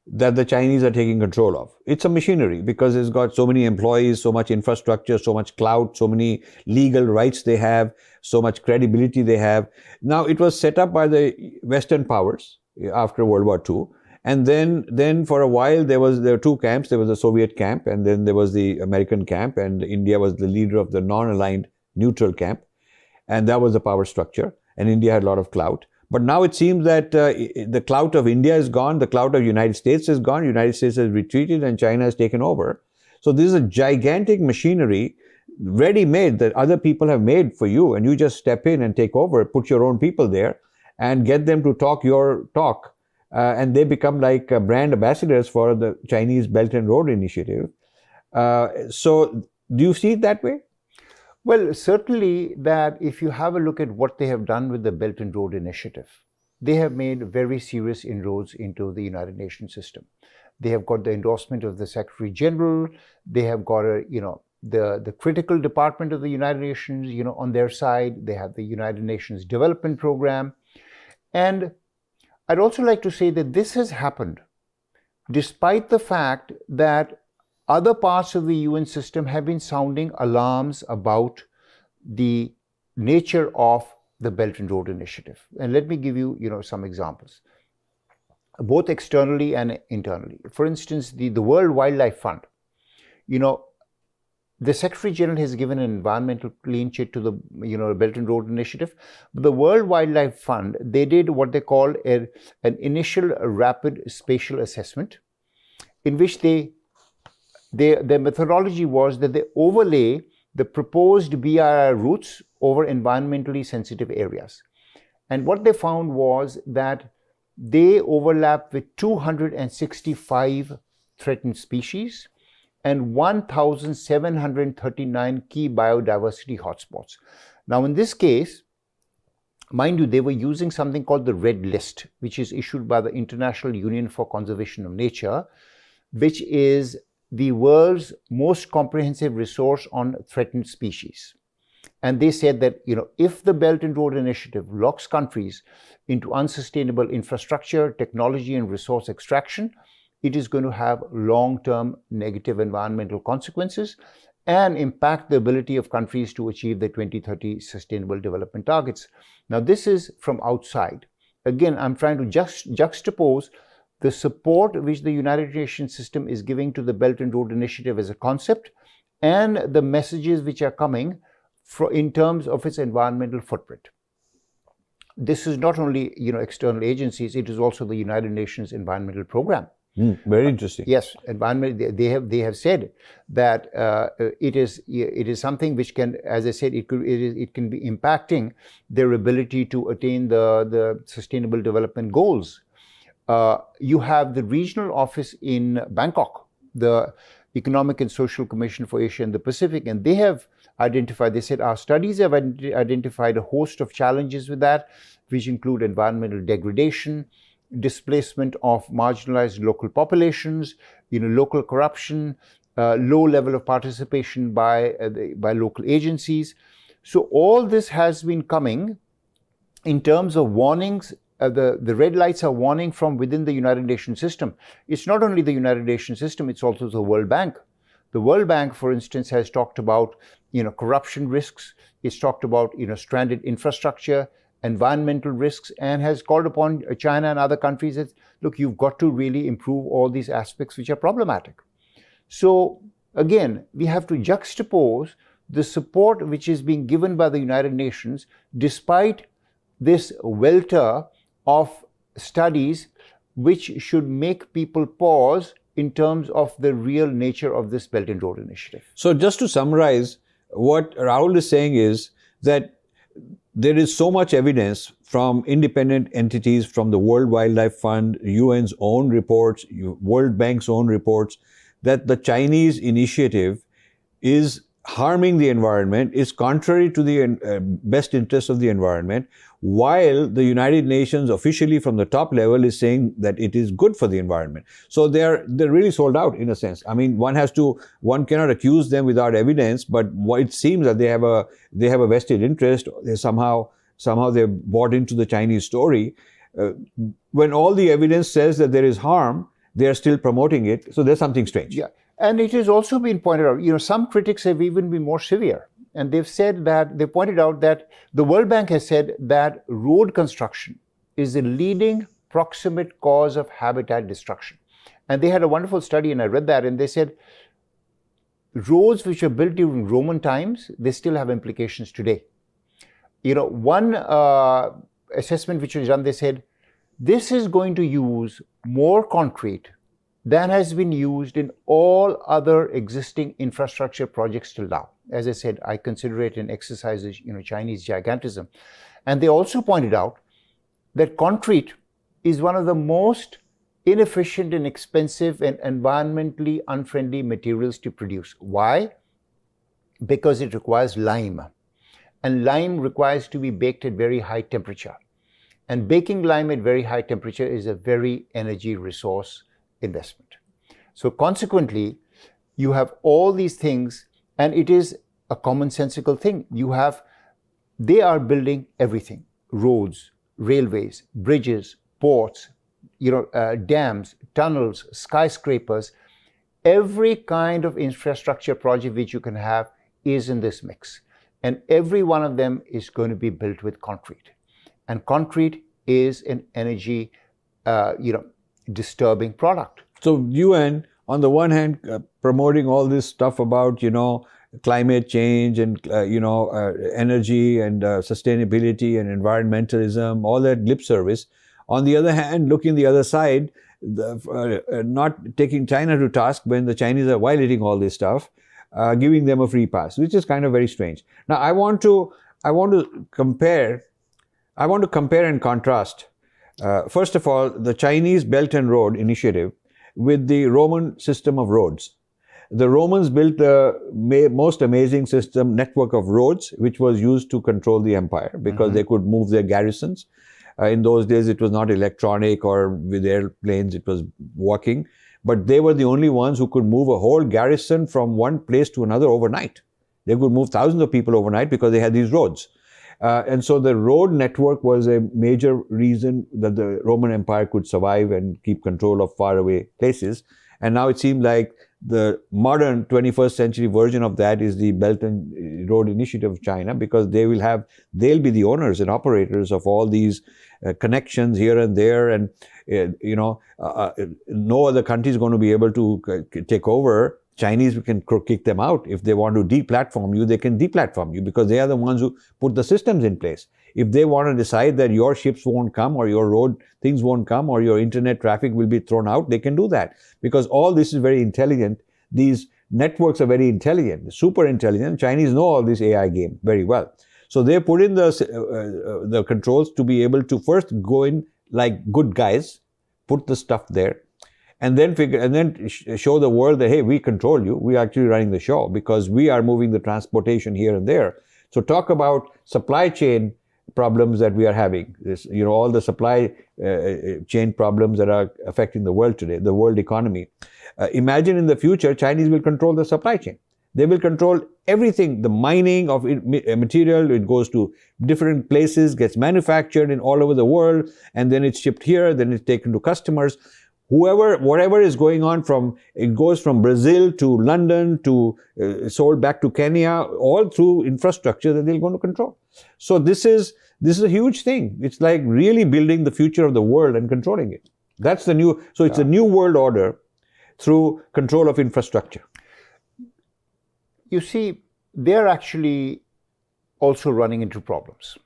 that the Chinese are taking control of. It's a machinery because it's got so many employees, so much infrastructure, so much clout, so many legal rights they have, so much credibility they have. Now, it was set up by the Western powers after World War II. And then for a while, there were 2 camps. There was the Soviet camp, and then there was the American camp, and India was the leader of the non-aligned neutral camp. And that was the power structure. And India had a lot of clout. But now it seems that the clout of India is gone, the clout of the United States is gone, United States has retreated, and China has taken over. So this is a gigantic machinery ready-made that other people have made for you, and you just step in and take over, put your own people there, and get them to talk your talk. And they become like brand ambassadors for the Chinese Belt and Road Initiative. So do you see it that way? Well, certainly that if you have a look at what they have done with the Belt and Road Initiative, they have made very serious inroads into the United Nations system. They have got the endorsement of the Secretary General. They have got the critical department of the United Nations, on their side. They have the United Nations Development Program. And I'd also like to say that this has happened despite the fact that other parts of the UN system have been sounding alarms about the nature of the Belt and Road Initiative. And let me give you, some examples, both externally and internally. For instance, the World Wildlife Fund, the Secretary General has given an environmental clean chit to the Belt and Road Initiative. But the World Wildlife Fund, they did what they call an initial rapid spatial assessment, in which their methodology was that they overlay the proposed BRI routes over environmentally sensitive areas. And what they found was that they overlap with 265 threatened species and 1,739 key biodiversity hotspots. Now, in this case, mind you, they were using something called the Red List, which is issued by the International Union for Conservation of Nature, which is the world's most comprehensive resource on threatened species. And they said that, if the Belt and Road Initiative locks countries into unsustainable infrastructure, technology, and resource extraction, it is going to have long-term negative environmental consequences and impact the ability of countries to achieve the 2030 Sustainable Development Targets. Now, this is from outside. Again, I'm trying to juxtapose the support which the United Nations system is giving to the Belt and Road Initiative as a concept and the messages which are coming in terms of its environmental footprint. This is not only, external agencies, it is also the United Nations Environmental Program. Very interesting. Yes, environment. They have said that it is something which can, as I said, it can be impacting their ability to attain the Sustainable Development Goals. You have the regional office in Bangkok, the Economic and Social Commission for Asia and the Pacific, and they have identified. They said our studies have identified a host of challenges with that, which include environmental degradation, displacement of marginalized local populations, local corruption, low level of participation by local agencies. So all this has been coming in terms of warnings. The red lights are warning from within the United Nations system. It's not only the United Nations system, it's also the World Bank. The World Bank, for instance, has talked about, corruption risks. It's talked about, stranded infrastructure, environmental risks, and has called upon China and other countries that, look, you've got to really improve all these aspects which are problematic. So again, we have to juxtapose the support which is being given by the United Nations despite this welter of studies which should make people pause in terms of the real nature of this Belt and Road Initiative. So just to summarize, what Rahul is saying is that there is so much evidence from independent entities, from the World Wildlife Fund, UN's own reports, World Bank's own reports, that the Chinese initiative is harming the environment, is contrary to the best interests of the environment, while the United Nations officially from the top level is saying that it is good for the environment. So they're really sold out in a sense. I mean, one cannot accuse them without evidence, but it seems that they have a vested interest. They somehow they've bought into the Chinese story. When all the evidence says that there is harm, they are still promoting it. So there's something strange. Yeah. And it has also been pointed out, some critics have even been more severe. And they pointed out that the World Bank has said that road construction is the leading proximate cause of habitat destruction. And they had a wonderful study, and I read that, and they said roads which were built during Roman times, they still have implications today. One assessment which was done, they said, this is going to use more concrete than has been used in all other existing infrastructure projects till now. As I said, I consider it an exercise in Chinese gigantism. And they also pointed out that concrete is one of the most inefficient and expensive and environmentally unfriendly materials to produce. Why? Because it requires lime. And lime requires to be baked at very high temperature. And baking lime at very high temperature is a very energy resource investment. So consequently, you have all these things, and it is a commonsensical thing. They are building everything: roads, railways, bridges, ports, dams, tunnels, skyscrapers. Every kind of infrastructure project which you can have is in this mix. And every one of them is going to be built with concrete. And concrete is an energy, disturbing product. So UN, on the one hand, promoting all this stuff about, climate change and, energy and sustainability and environmentalism, all that lip service. On the other hand, looking the other side, not taking China to task when the Chinese are violating all this stuff, giving them a free pass, which is kind of very strange. Now, I want to compare and contrast. First of all, the Chinese Belt and Road initiative with the Roman system of roads. The Romans built the most amazing network of roads, which was used to control the empire because they could move their garrisons. In those days, it was not electronic or with airplanes, it was walking. But they were the only ones who could move a whole garrison from one place to another overnight. They could move thousands of people overnight because they had these roads. And so the road network was a major reason that the Roman Empire could survive and keep control of faraway places. And now it seems like the modern 21st century version of that is the Belt and Road Initiative of China, because they'll be the owners and operators of all these connections here and there, and no other country is going to be able to take over. Chinese can kick them out. If they want to deplatform you, they can deplatform you because they are the ones who put the systems in place. If they want to decide that your ships won't come or your road things won't come or your internet traffic will be thrown out, they can do that because all this is very intelligent. These networks are very intelligent, super intelligent. Chinese know all this AI game very well. So they put in the controls to be able to first go in like good guys, put the stuff there, and then show the world that, hey, we control you. We're actually running the show because we are moving the transportation here and there. So talk about supply chain problems that we are having. All the supply chain problems that are affecting the world today, the world economy. Imagine in the future, Chinese will control the supply chain. They will control everything, the mining of material. It goes to different places, gets manufactured in all over the world, and then it's shipped here, then it's taken to customers. Whatever is going on it goes from Brazil to London to sold back to Kenya, all through infrastructure that they're going to control. So this is a huge thing. It's like really building the future of the world and controlling it. That's the new. So it's a new world order through control of infrastructure. You see, they're actually also running into problems.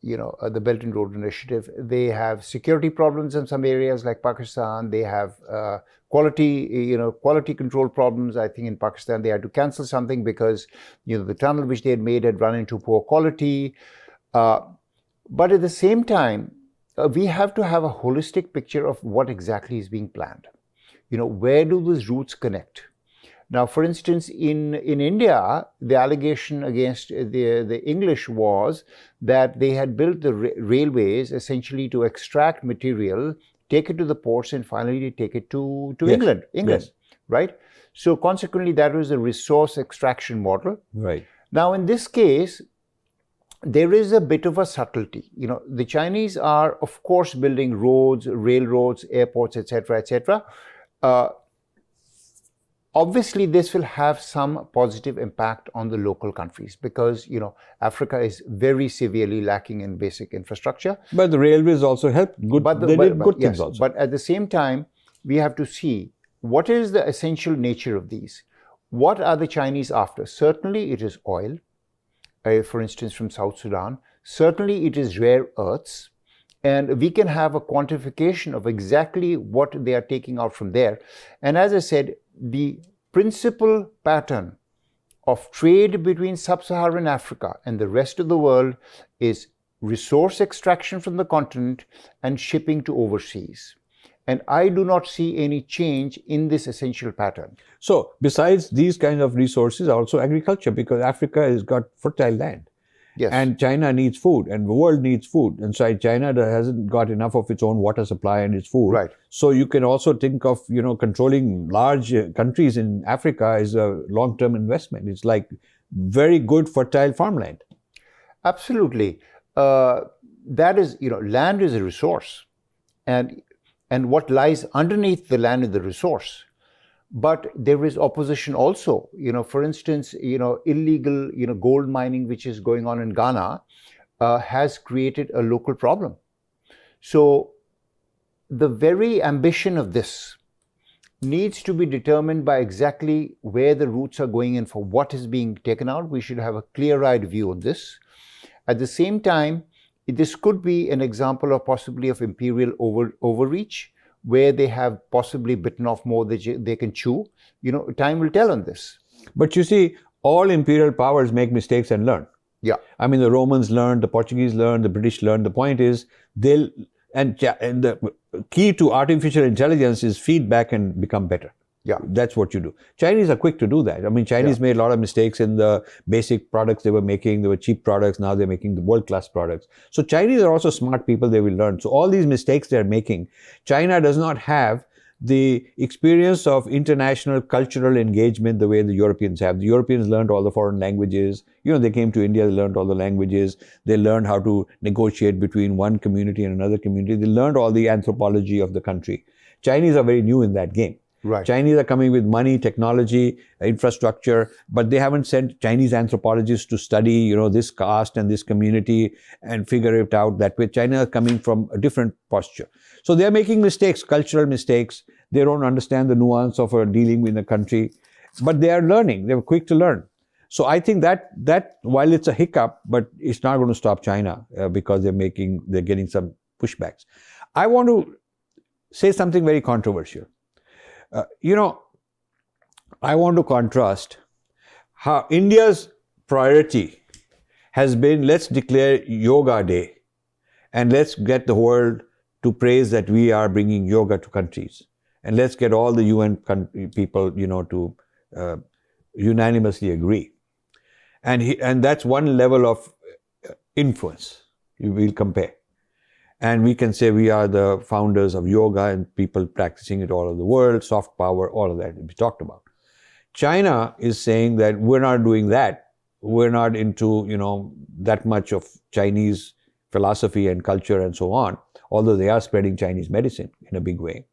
The Belt and Road Initiative, they have security problems in some areas like Pakistan. They have quality control problems. I think in Pakistan, they had to cancel something because, the tunnel which they had made had run into poor quality. But at the same time, we have to have a holistic picture of what exactly is being planned. Where do those routes connect? Now, for instance, in India, the allegation against the English was that they had built the railways essentially to extract material, take it to the ports, and finally take it to England, Yes. Right? So consequently, that was a resource extraction model. Right. Now, in this case, there is a bit of a subtlety. The Chinese are, of course, building roads, railroads, airports, etc., etc. Obviously, this will have some positive impact on the local countries because, Africa is very severely lacking in basic infrastructure. But the railways also helped. They did good things also. But at the same time, we have to see what is the essential nature of these. What are the Chinese after? Certainly, it is oil, for instance, from South Sudan. Certainly, it is rare earths. And we can have a quantification of exactly what they are taking out from there. And as I said, the principal pattern of trade between sub-Saharan Africa and the rest of the world is resource extraction from the continent and shipping to overseas. And I do not see any change in this essential pattern. So besides these kinds of resources, also agriculture, because Africa has got fertile land. Yes. And China needs food, and the world needs food. And so China hasn't got enough of its own water supply and its food. Right. So you can also think of, controlling large countries in Africa is a long-term investment. It's like very good fertile farmland. Absolutely. That is, land is a resource, and what lies underneath the land is the resource. But there is opposition also. For instance, illegal, gold mining, which is going on in Ghana, has created a local problem. So the very ambition of this needs to be determined by exactly where the roots are going and for what is being taken out. We should have a clear-eyed view on this. At the same time, this could be an example of possibly of imperial overreach, where they have possibly bitten off more than they can chew. Time will tell on this. But you see, all imperial powers make mistakes and learn. Yeah. I mean, the Romans learned, the Portuguese learned, the British learned. The point is, and the key to artificial intelligence is feedback and become better. Yeah. That's what you do. Chinese are quick to do that. I mean, Chinese made a lot of mistakes in the basic products they were making. They were cheap products. Now they're making the world-class products. So Chinese are also smart people. They will learn. So all these mistakes they're making, China does not have the experience of international cultural engagement the way the Europeans have. The Europeans learned all the foreign languages. They came to India, they learned all the languages. They learned how to negotiate between one community and another community. They learned all the anthropology of the country. Chinese are very new in that game. Right. Chinese are coming with money, technology, infrastructure, but they haven't sent Chinese anthropologists to study, this caste and this community and figure it out that way. China is coming from a different posture. So they're making mistakes, cultural mistakes. They don't understand the nuance of dealing with a country, but they are learning. They're quick to learn. So I think that while it's a hiccup, but it's not going to stop China because they're getting some pushbacks. I want to say something very controversial. I want to contrast how India's priority has been, let's declare Yoga Day and let's get the world to praise that we are bringing yoga to countries. And let's get all the UN people, to unanimously agree. And that's one level of influence you will compare. And we can say we are the founders of yoga and people practicing it all over the world, soft power, all of that we talked about. China is saying that we're not doing that. We're not into, that much of Chinese philosophy and culture and so on, although they are spreading Chinese medicine in a big way.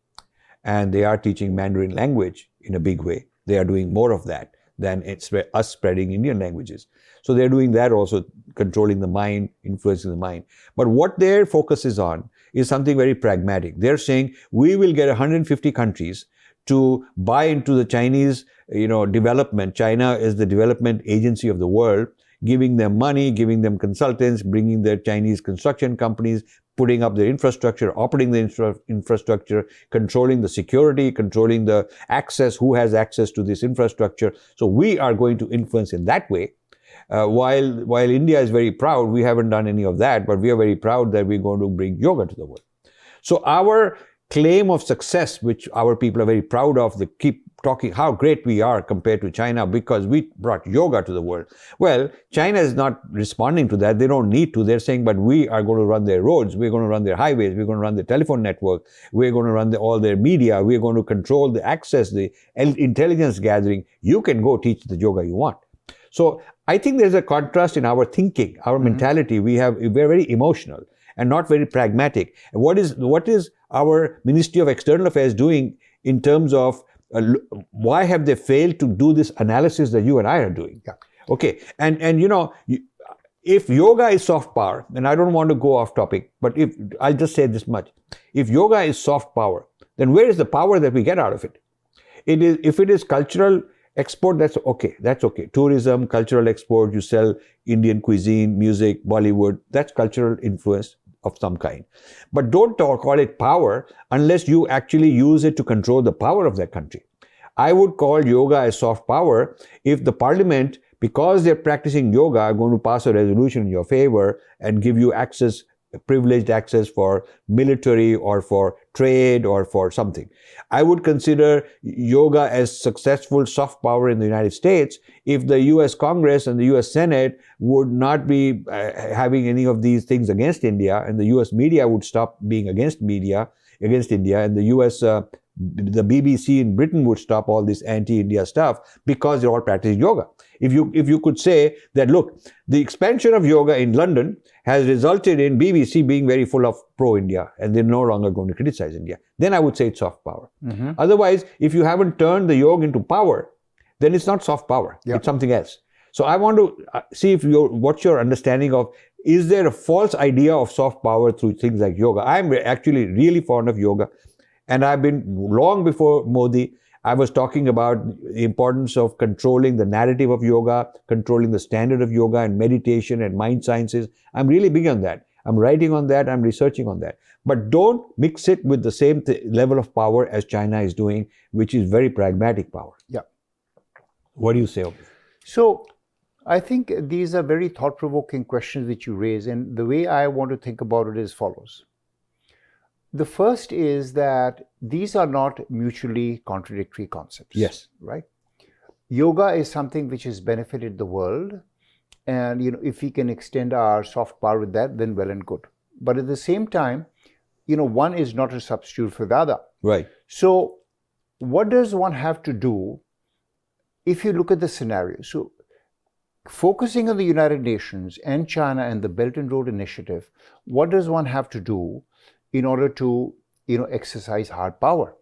And they are teaching Mandarin language in a big way. They are doing more of that than us spreading Indian languages. So they're doing that also, controlling the mind, influencing the mind. But what their focus is on is something very pragmatic. They're saying we will get 150 countries to buy into the Chinese, development. China is the development agency of the world, giving them money, giving them consultants, bringing their Chinese construction companies, putting up their infrastructure, operating the infrastructure, controlling the security, controlling the access, who has access to this infrastructure. So we are going to influence in that way. While India is very proud, we haven't done any of that, but we are very proud that we're going to bring yoga to the world. So our claim of success, which our people are very proud of, they keep talking how great we are compared to China because we brought yoga to the world. Well, China is not responding to that. They don't need to. They're saying, but we are going to run their roads. We're going to run their highways. We're going to run their telephone network. We're going to run all their media. We're going to control the access, the intelligence gathering. You can go teach the yoga you want. So I think there's a contrast in our thinking, our mentality. We're very emotional and not very pragmatic. And what is our Ministry of External Affairs doing in terms of why have they failed to do this analysis that you and I are doing? Yeah. Okay, and if yoga is soft power, and I don't want to go off topic, but I'll just say this much: if yoga is soft power, then where is the power that we get out of it? If it is cultural export, that's okay. Tourism, cultural export, you sell Indian cuisine, music, Bollywood, that's cultural influence of some kind. But don't call it power unless you actually use it to control the power of that country. I would call yoga as soft power if the parliament, because they're practicing yoga, are going to pass a resolution in your favor and give you access privileged access for military or for trade or for something. I would consider yoga as successful soft power in the United States if the US Congress and the US Senate would not be having any of these things against India, and the US media would stop being against India, and the US the BBC in Britain would stop all this anti-India stuff because they're all practicing yoga. If you could say that, look, the expansion of yoga in London has resulted in BBC being very full of pro-India and they're no longer going to criticize India, then I would say it's soft power. Otherwise, if you haven't turned the yoga into power, then it's not soft power. Yeah. It's something else. So I want to see if what's your understanding of, is there a false idea of soft power through things like yoga? I'm actually really fond of yoga. And I've been, long before Modi, I was talking about the importance of controlling the narrative of yoga, controlling the standard of yoga and meditation and mind sciences. I'm really big on that. I'm writing on that. I'm researching on that. But don't mix it with the same level of power as China is doing, which is very pragmatic power. Yeah. What do you say? So I think these are very thought-provoking questions which you raise. And the way I want to think about it is as follows. The first is that these are not mutually contradictory concepts. Yes. Right? Yoga is something which has benefited the world. And, if we can extend our soft power with that, then well and good. But at the same time, one is not a substitute for the other. Right. So what does one have to do if you look at the scenario? So focusing on the United Nations and China and the Belt and Road Initiative, what does one have to do in order to, exercise hard power?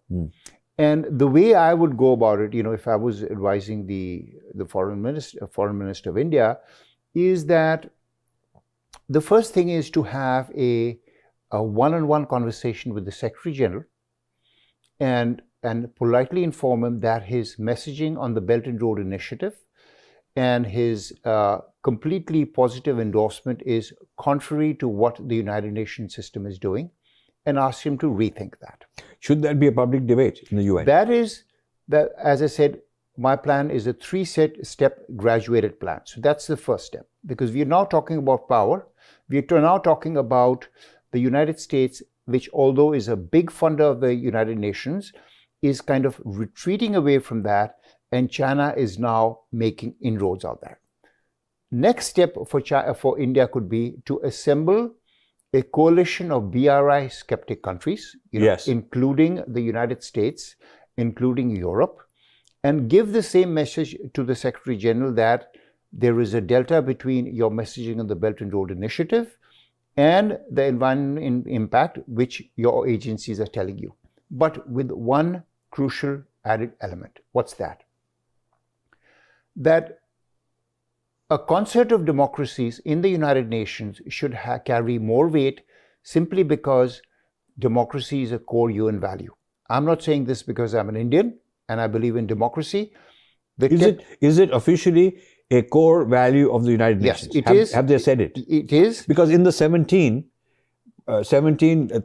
And the way I would go about it, if I was advising the foreign minister of India, is that the first thing is to have a one-on-one conversation with the Secretary General and politely inform him that his messaging on the Belt and Road Initiative and his completely positive endorsement is contrary to what the United Nations system is doing, and ask him to rethink that. Should that be a public debate in the UN? That, as I said, my plan is a three-step graduated plan. So that's the first step, because we are now talking about power. We are now talking about the United States, which, although is a big funder of the United Nations, is kind of retreating away from that, and China is now making inroads out there. Next step for India could be to assemble a coalition of BRI skeptic countries, yes, including the United States, including Europe, and give the same message to the Secretary General that there is a delta between your messaging on the Belt and Road Initiative and the environmental impact which your agencies are telling you. But with one crucial added element. What's that? That a concert of democracies in the United Nations should carry more weight simply because democracy is a core UN value. I'm not saying this because I'm an Indian and I believe in democracy. Is it officially a core value of the United Nations? Yes, it is. Have they said it? It is. Because in the 17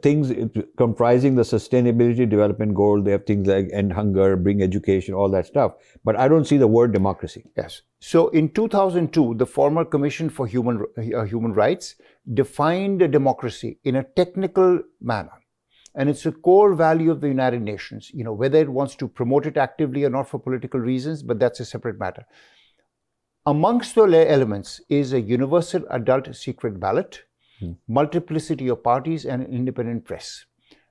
things comprising the sustainability development goal, they have things like end hunger, bring education, all that stuff. But I don't see the word democracy. Yes. So in 2002, the former Commission for Human Rights defined democracy in a technical manner. And it's a core value of the United Nations, whether it wants to promote it actively or not for political reasons, but that's a separate matter. Amongst the elements is a universal adult secret ballot, multiplicity of parties, and an independent press.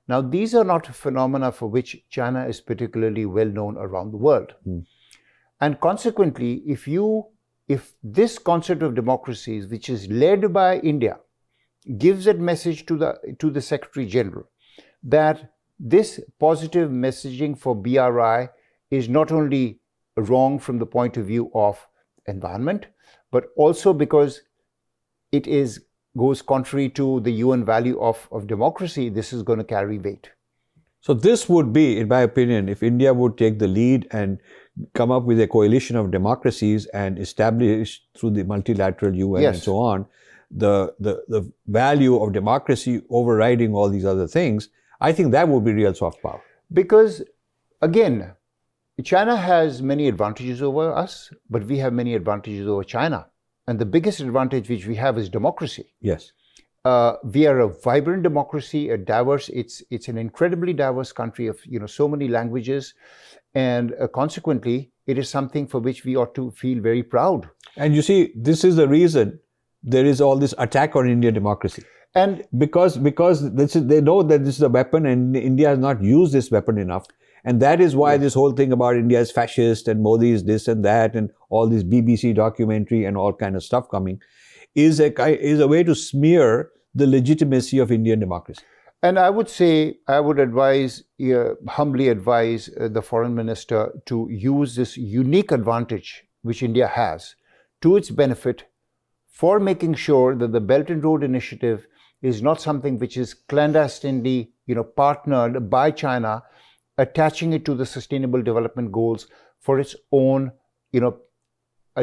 Now, these are not phenomena for which China is particularly well known around the world. And consequently, if this concept of democracies, which is led by India, gives that message to the Secretary General, that this positive messaging for BRI is not only wrong from the point of view of environment, but also because it goes contrary to the UN value of democracy, this is going to carry weight. So this would be, in my opinion, if India would take the lead and come up with a coalition of democracies and establish through the multilateral UN and so on, the value of democracy overriding all these other things, I think that would be real soft power. Because, again, China has many advantages over us, but we have many advantages over China. And the biggest advantage which we have is democracy. Yes. We are a vibrant democracy, a diverse. It's an incredibly diverse country of so many languages, and consequently, it is something for which we ought to feel very proud. And you see, this is the reason there is all this attack on Indian democracy. And because they know that this is a weapon, and India has not used this weapon enough. And that is why this whole thing about India is fascist and Modi is this and that and all this BBC documentary and all kind of stuff coming is a way to smear the legitimacy of Indian democracy. And I would say, I would humbly advise the foreign minister to use this unique advantage which India has to its benefit for making sure that the Belt and Road Initiative is not something which is clandestinely, partnered by China, attaching it to the Sustainable Development Goals for its own,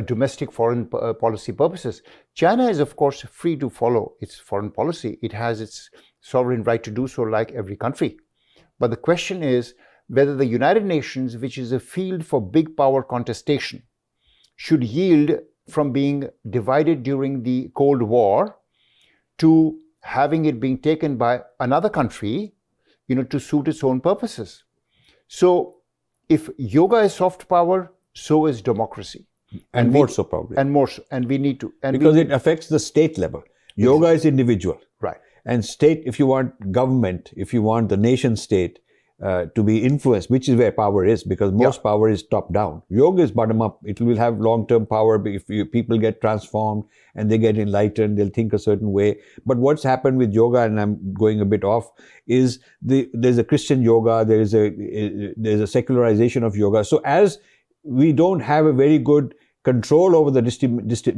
domestic foreign policy purposes. China is, of course, free to follow its foreign policy. It has its sovereign right to do so, like every country. But the question is whether the United Nations, which is a field for big power contestation, should yield from being divided during the Cold War to having it being taken by another country, to suit its own purposes. So if yoga is soft power, so is democracy. And more so, probably. And more so. And we need to. Because it affects the state level. Yoga is individual. Right. And state, if you want government, if you want the nation state to be influenced, which is where power is, because most power is top down. Yoga is bottom up. It will have long-term power if people get transformed and they get enlightened, they'll think a certain way. But what's happened with yoga, and I'm going a bit off, is there's a Christian yoga, there's a secularization of yoga. So as we don't have a very good control over the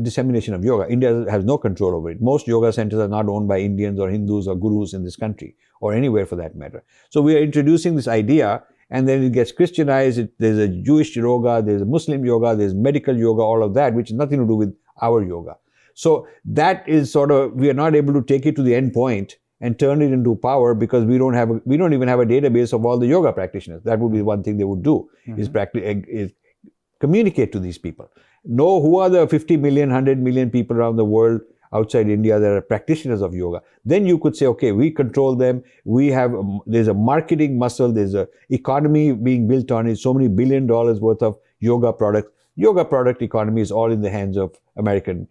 dissemination of yoga. India has no control over it. Most yoga centers are not owned by Indians or Hindus or gurus in this country, or anywhere for that matter. So we are introducing this idea, and then it gets Christianized. There's a Jewish yoga, there's a Muslim yoga, there's medical yoga, all of that, which has nothing to do with our yoga. So that is sort of, we are not able to take it to the end point and turn it into power, because we don't even have a database of all the yoga practitioners. That would be one thing they would do, is communicate to these people. Know who are the 50 million, 100 million people around the world outside India that are practitioners of yoga. Then you could say, okay, we control them. There's a marketing muscle. There's a economy being built on it. So many $1 billion worth of yoga products. Yoga product economy is all in the hands of American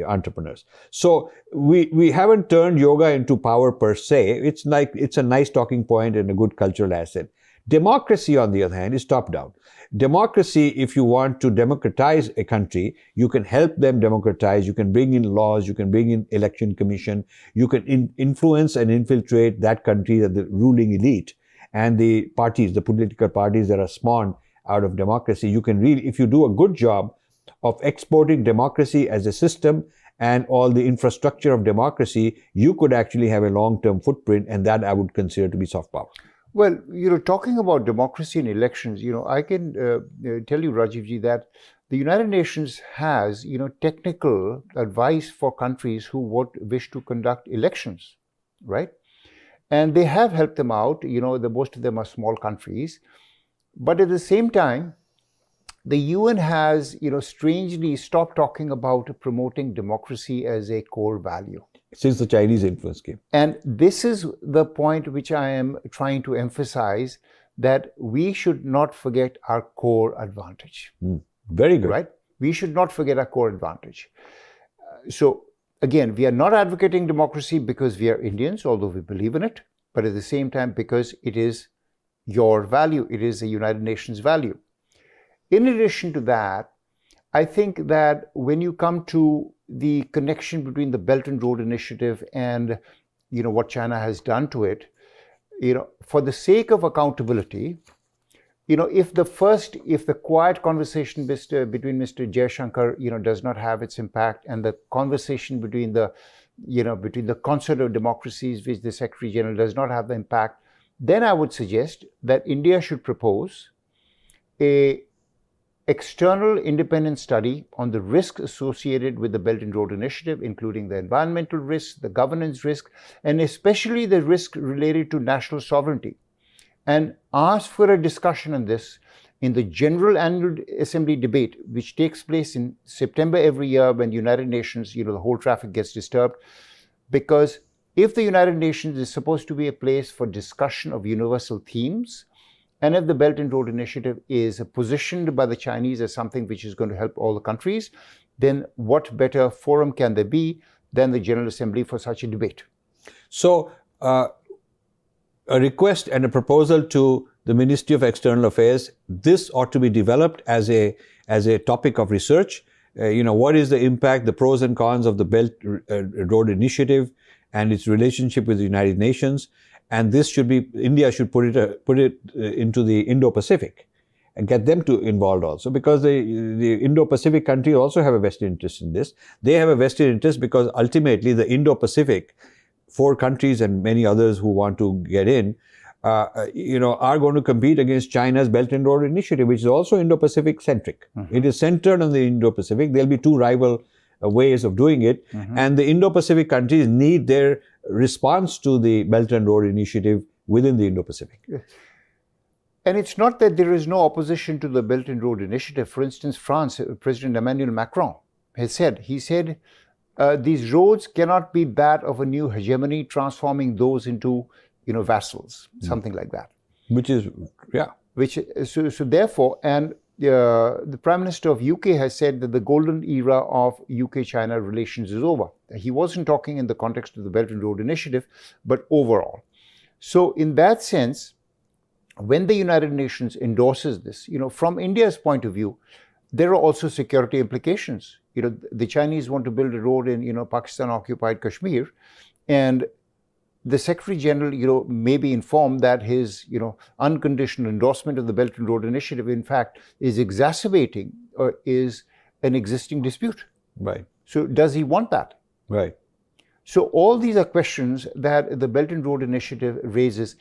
entrepreneurs. So we haven't turned yoga into power per se. It's a nice talking point and a good cultural asset. Democracy, on the other hand, is top-down. Democracy, if you want to democratize a country, you can help them democratize, you can bring in laws, you can bring in election commission, you can influence and infiltrate that country, the ruling elite, and the parties, the political parties that are spawned out of democracy. You can really, if you do a good job of exporting democracy as a system and all the infrastructure of democracy, you could actually have a long-term footprint, and that I would consider to be soft power. Well, talking about democracy and elections, I can tell you, Rajivji, that the United Nations has, technical advice for countries who would wish to conduct elections, right? And they have helped them out. Most of them are small countries. But at the same time, the UN has, strangely stopped talking about promoting democracy as a core value. Since the Chinese influence came. And this is the point which I am trying to emphasize, that we should not forget our core advantage. Very good. Right? We should not forget our core advantage. So again, we are not advocating democracy because we are Indians, although we believe in it, but at the same time because it is your value, it is a United Nations value. In addition to that, I think that when you come to the connection between the Belt and Road Initiative and what China has done to it, for the sake of accountability, if the quiet conversation between Mr. Jaishankar does not have its impact, and the conversation between the concert of democracies which the Secretary General does not have the impact, then I would suggest that India should propose a external independent study on the risks associated with the Belt and Road Initiative, including the environmental risks, the governance risk, and especially the risk related to national sovereignty, and ask for a discussion on this in the General Annual Assembly debate, which takes place in September every year when the United Nations, the whole traffic gets disturbed. because if the United Nations is supposed to be a place for discussion of universal themes, and if the Belt and Road Initiative is positioned by the Chinese as something which is going to help all the countries, then what better forum can there be than the General Assembly for such a debate? So, a request and a proposal to the Ministry of External Affairs, this ought to be developed as a topic of research. What is the impact, the pros and cons of the Belt Road Initiative and its relationship with the United Nations? And this should be, India should put it into the Indo-Pacific and get them to involved also, because the Indo-Pacific countries also have a vested interest in this. They have a vested interest because ultimately the Indo-Pacific, 4 countries and many others who want to get in, are going to compete against China's Belt and Road Initiative, which is also Indo-Pacific centric. Mm-hmm. It is centered on the Indo-Pacific. There'll be 2 rival ways of doing it. Mm-hmm. And the Indo-Pacific countries need their response to the Belt and Road Initiative within the Indo-Pacific. And it's not that there is no opposition to the Belt and Road Initiative. For instance, France, President Emmanuel Macron has said, these roads cannot be that of a new hegemony, transforming those into, vassals, something like that. So therefore, and the Prime Minister of UK has said that the golden era of UK-China relations is over. He wasn't talking in the context of the Belt and Road Initiative, but overall. So in that sense, when the United Nations endorses this, from India's point of view, there are also security implications. The Chinese want to build a road in, Pakistan-occupied Kashmir, and the Secretary General, may be informed that his, unconditional endorsement of the Belt and Road Initiative, in fact, is exacerbating or is an existing dispute. Right. So does he want that? Right. So all these are questions that the Belt and Road Initiative raises.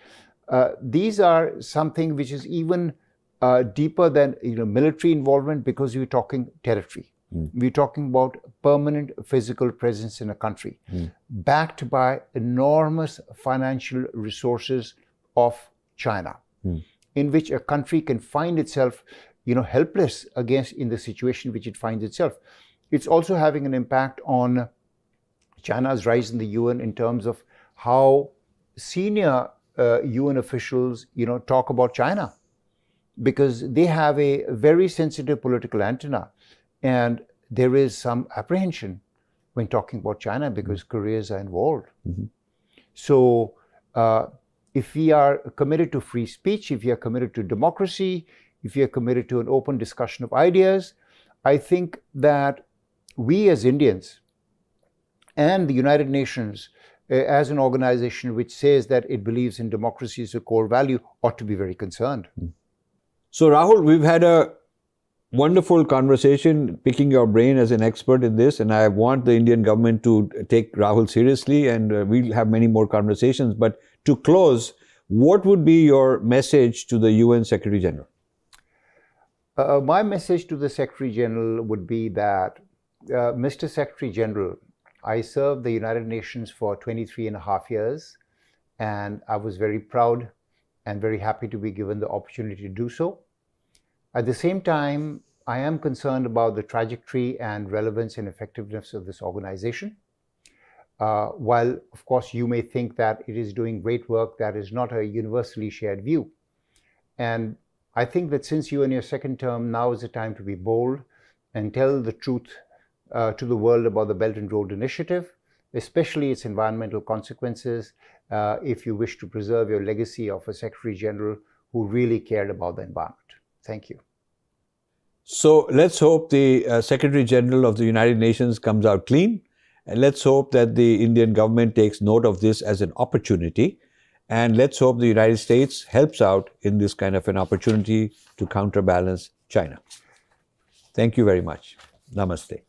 These are something which is even deeper than military involvement, because we're talking territory. We're talking about permanent physical presence in a country, backed by enormous financial resources of China, in which a country can find itself, helpless in the situation which it finds itself. It's also having an impact on China's rise in the UN in terms of how senior UN officials, talk about China, because they have a very sensitive political antenna. And there is some apprehension when talking about China because Koreans are involved. Mm-hmm. So if we are committed to free speech, if we are committed to democracy, if we are committed to an open discussion of ideas, I think that we as Indians and the United Nations as an organization which says that it believes in democracy as a core value ought to be very concerned. So Rahul, we've had a wonderful conversation, picking your brain as an expert in this, and I want the Indian government to take Rahul seriously, and we'll have many more conversations. But to close, what would be your message to the UN Secretary General? My message to the Secretary General would be that, Mr. Secretary General, I served the United Nations for 23.5 years, and I was very proud and very happy to be given the opportunity to do so. At the same time, I am concerned about the trajectory and relevance and effectiveness of this organization. While, of course, you may think that it is doing great work, that is not a universally shared view. And I think that since you are in your second term, now is the time to be bold and tell the truth to the world about the Belt and Road Initiative, especially its environmental consequences, if you wish to preserve your legacy of a Secretary General who really cared about the environment. Thank you. So let's hope the Secretary General of the United Nations comes out clean, and let's hope that the Indian government takes note of this as an opportunity, and let's hope the United States helps out in this kind of an opportunity to counterbalance China. Thank you very much. Namaste.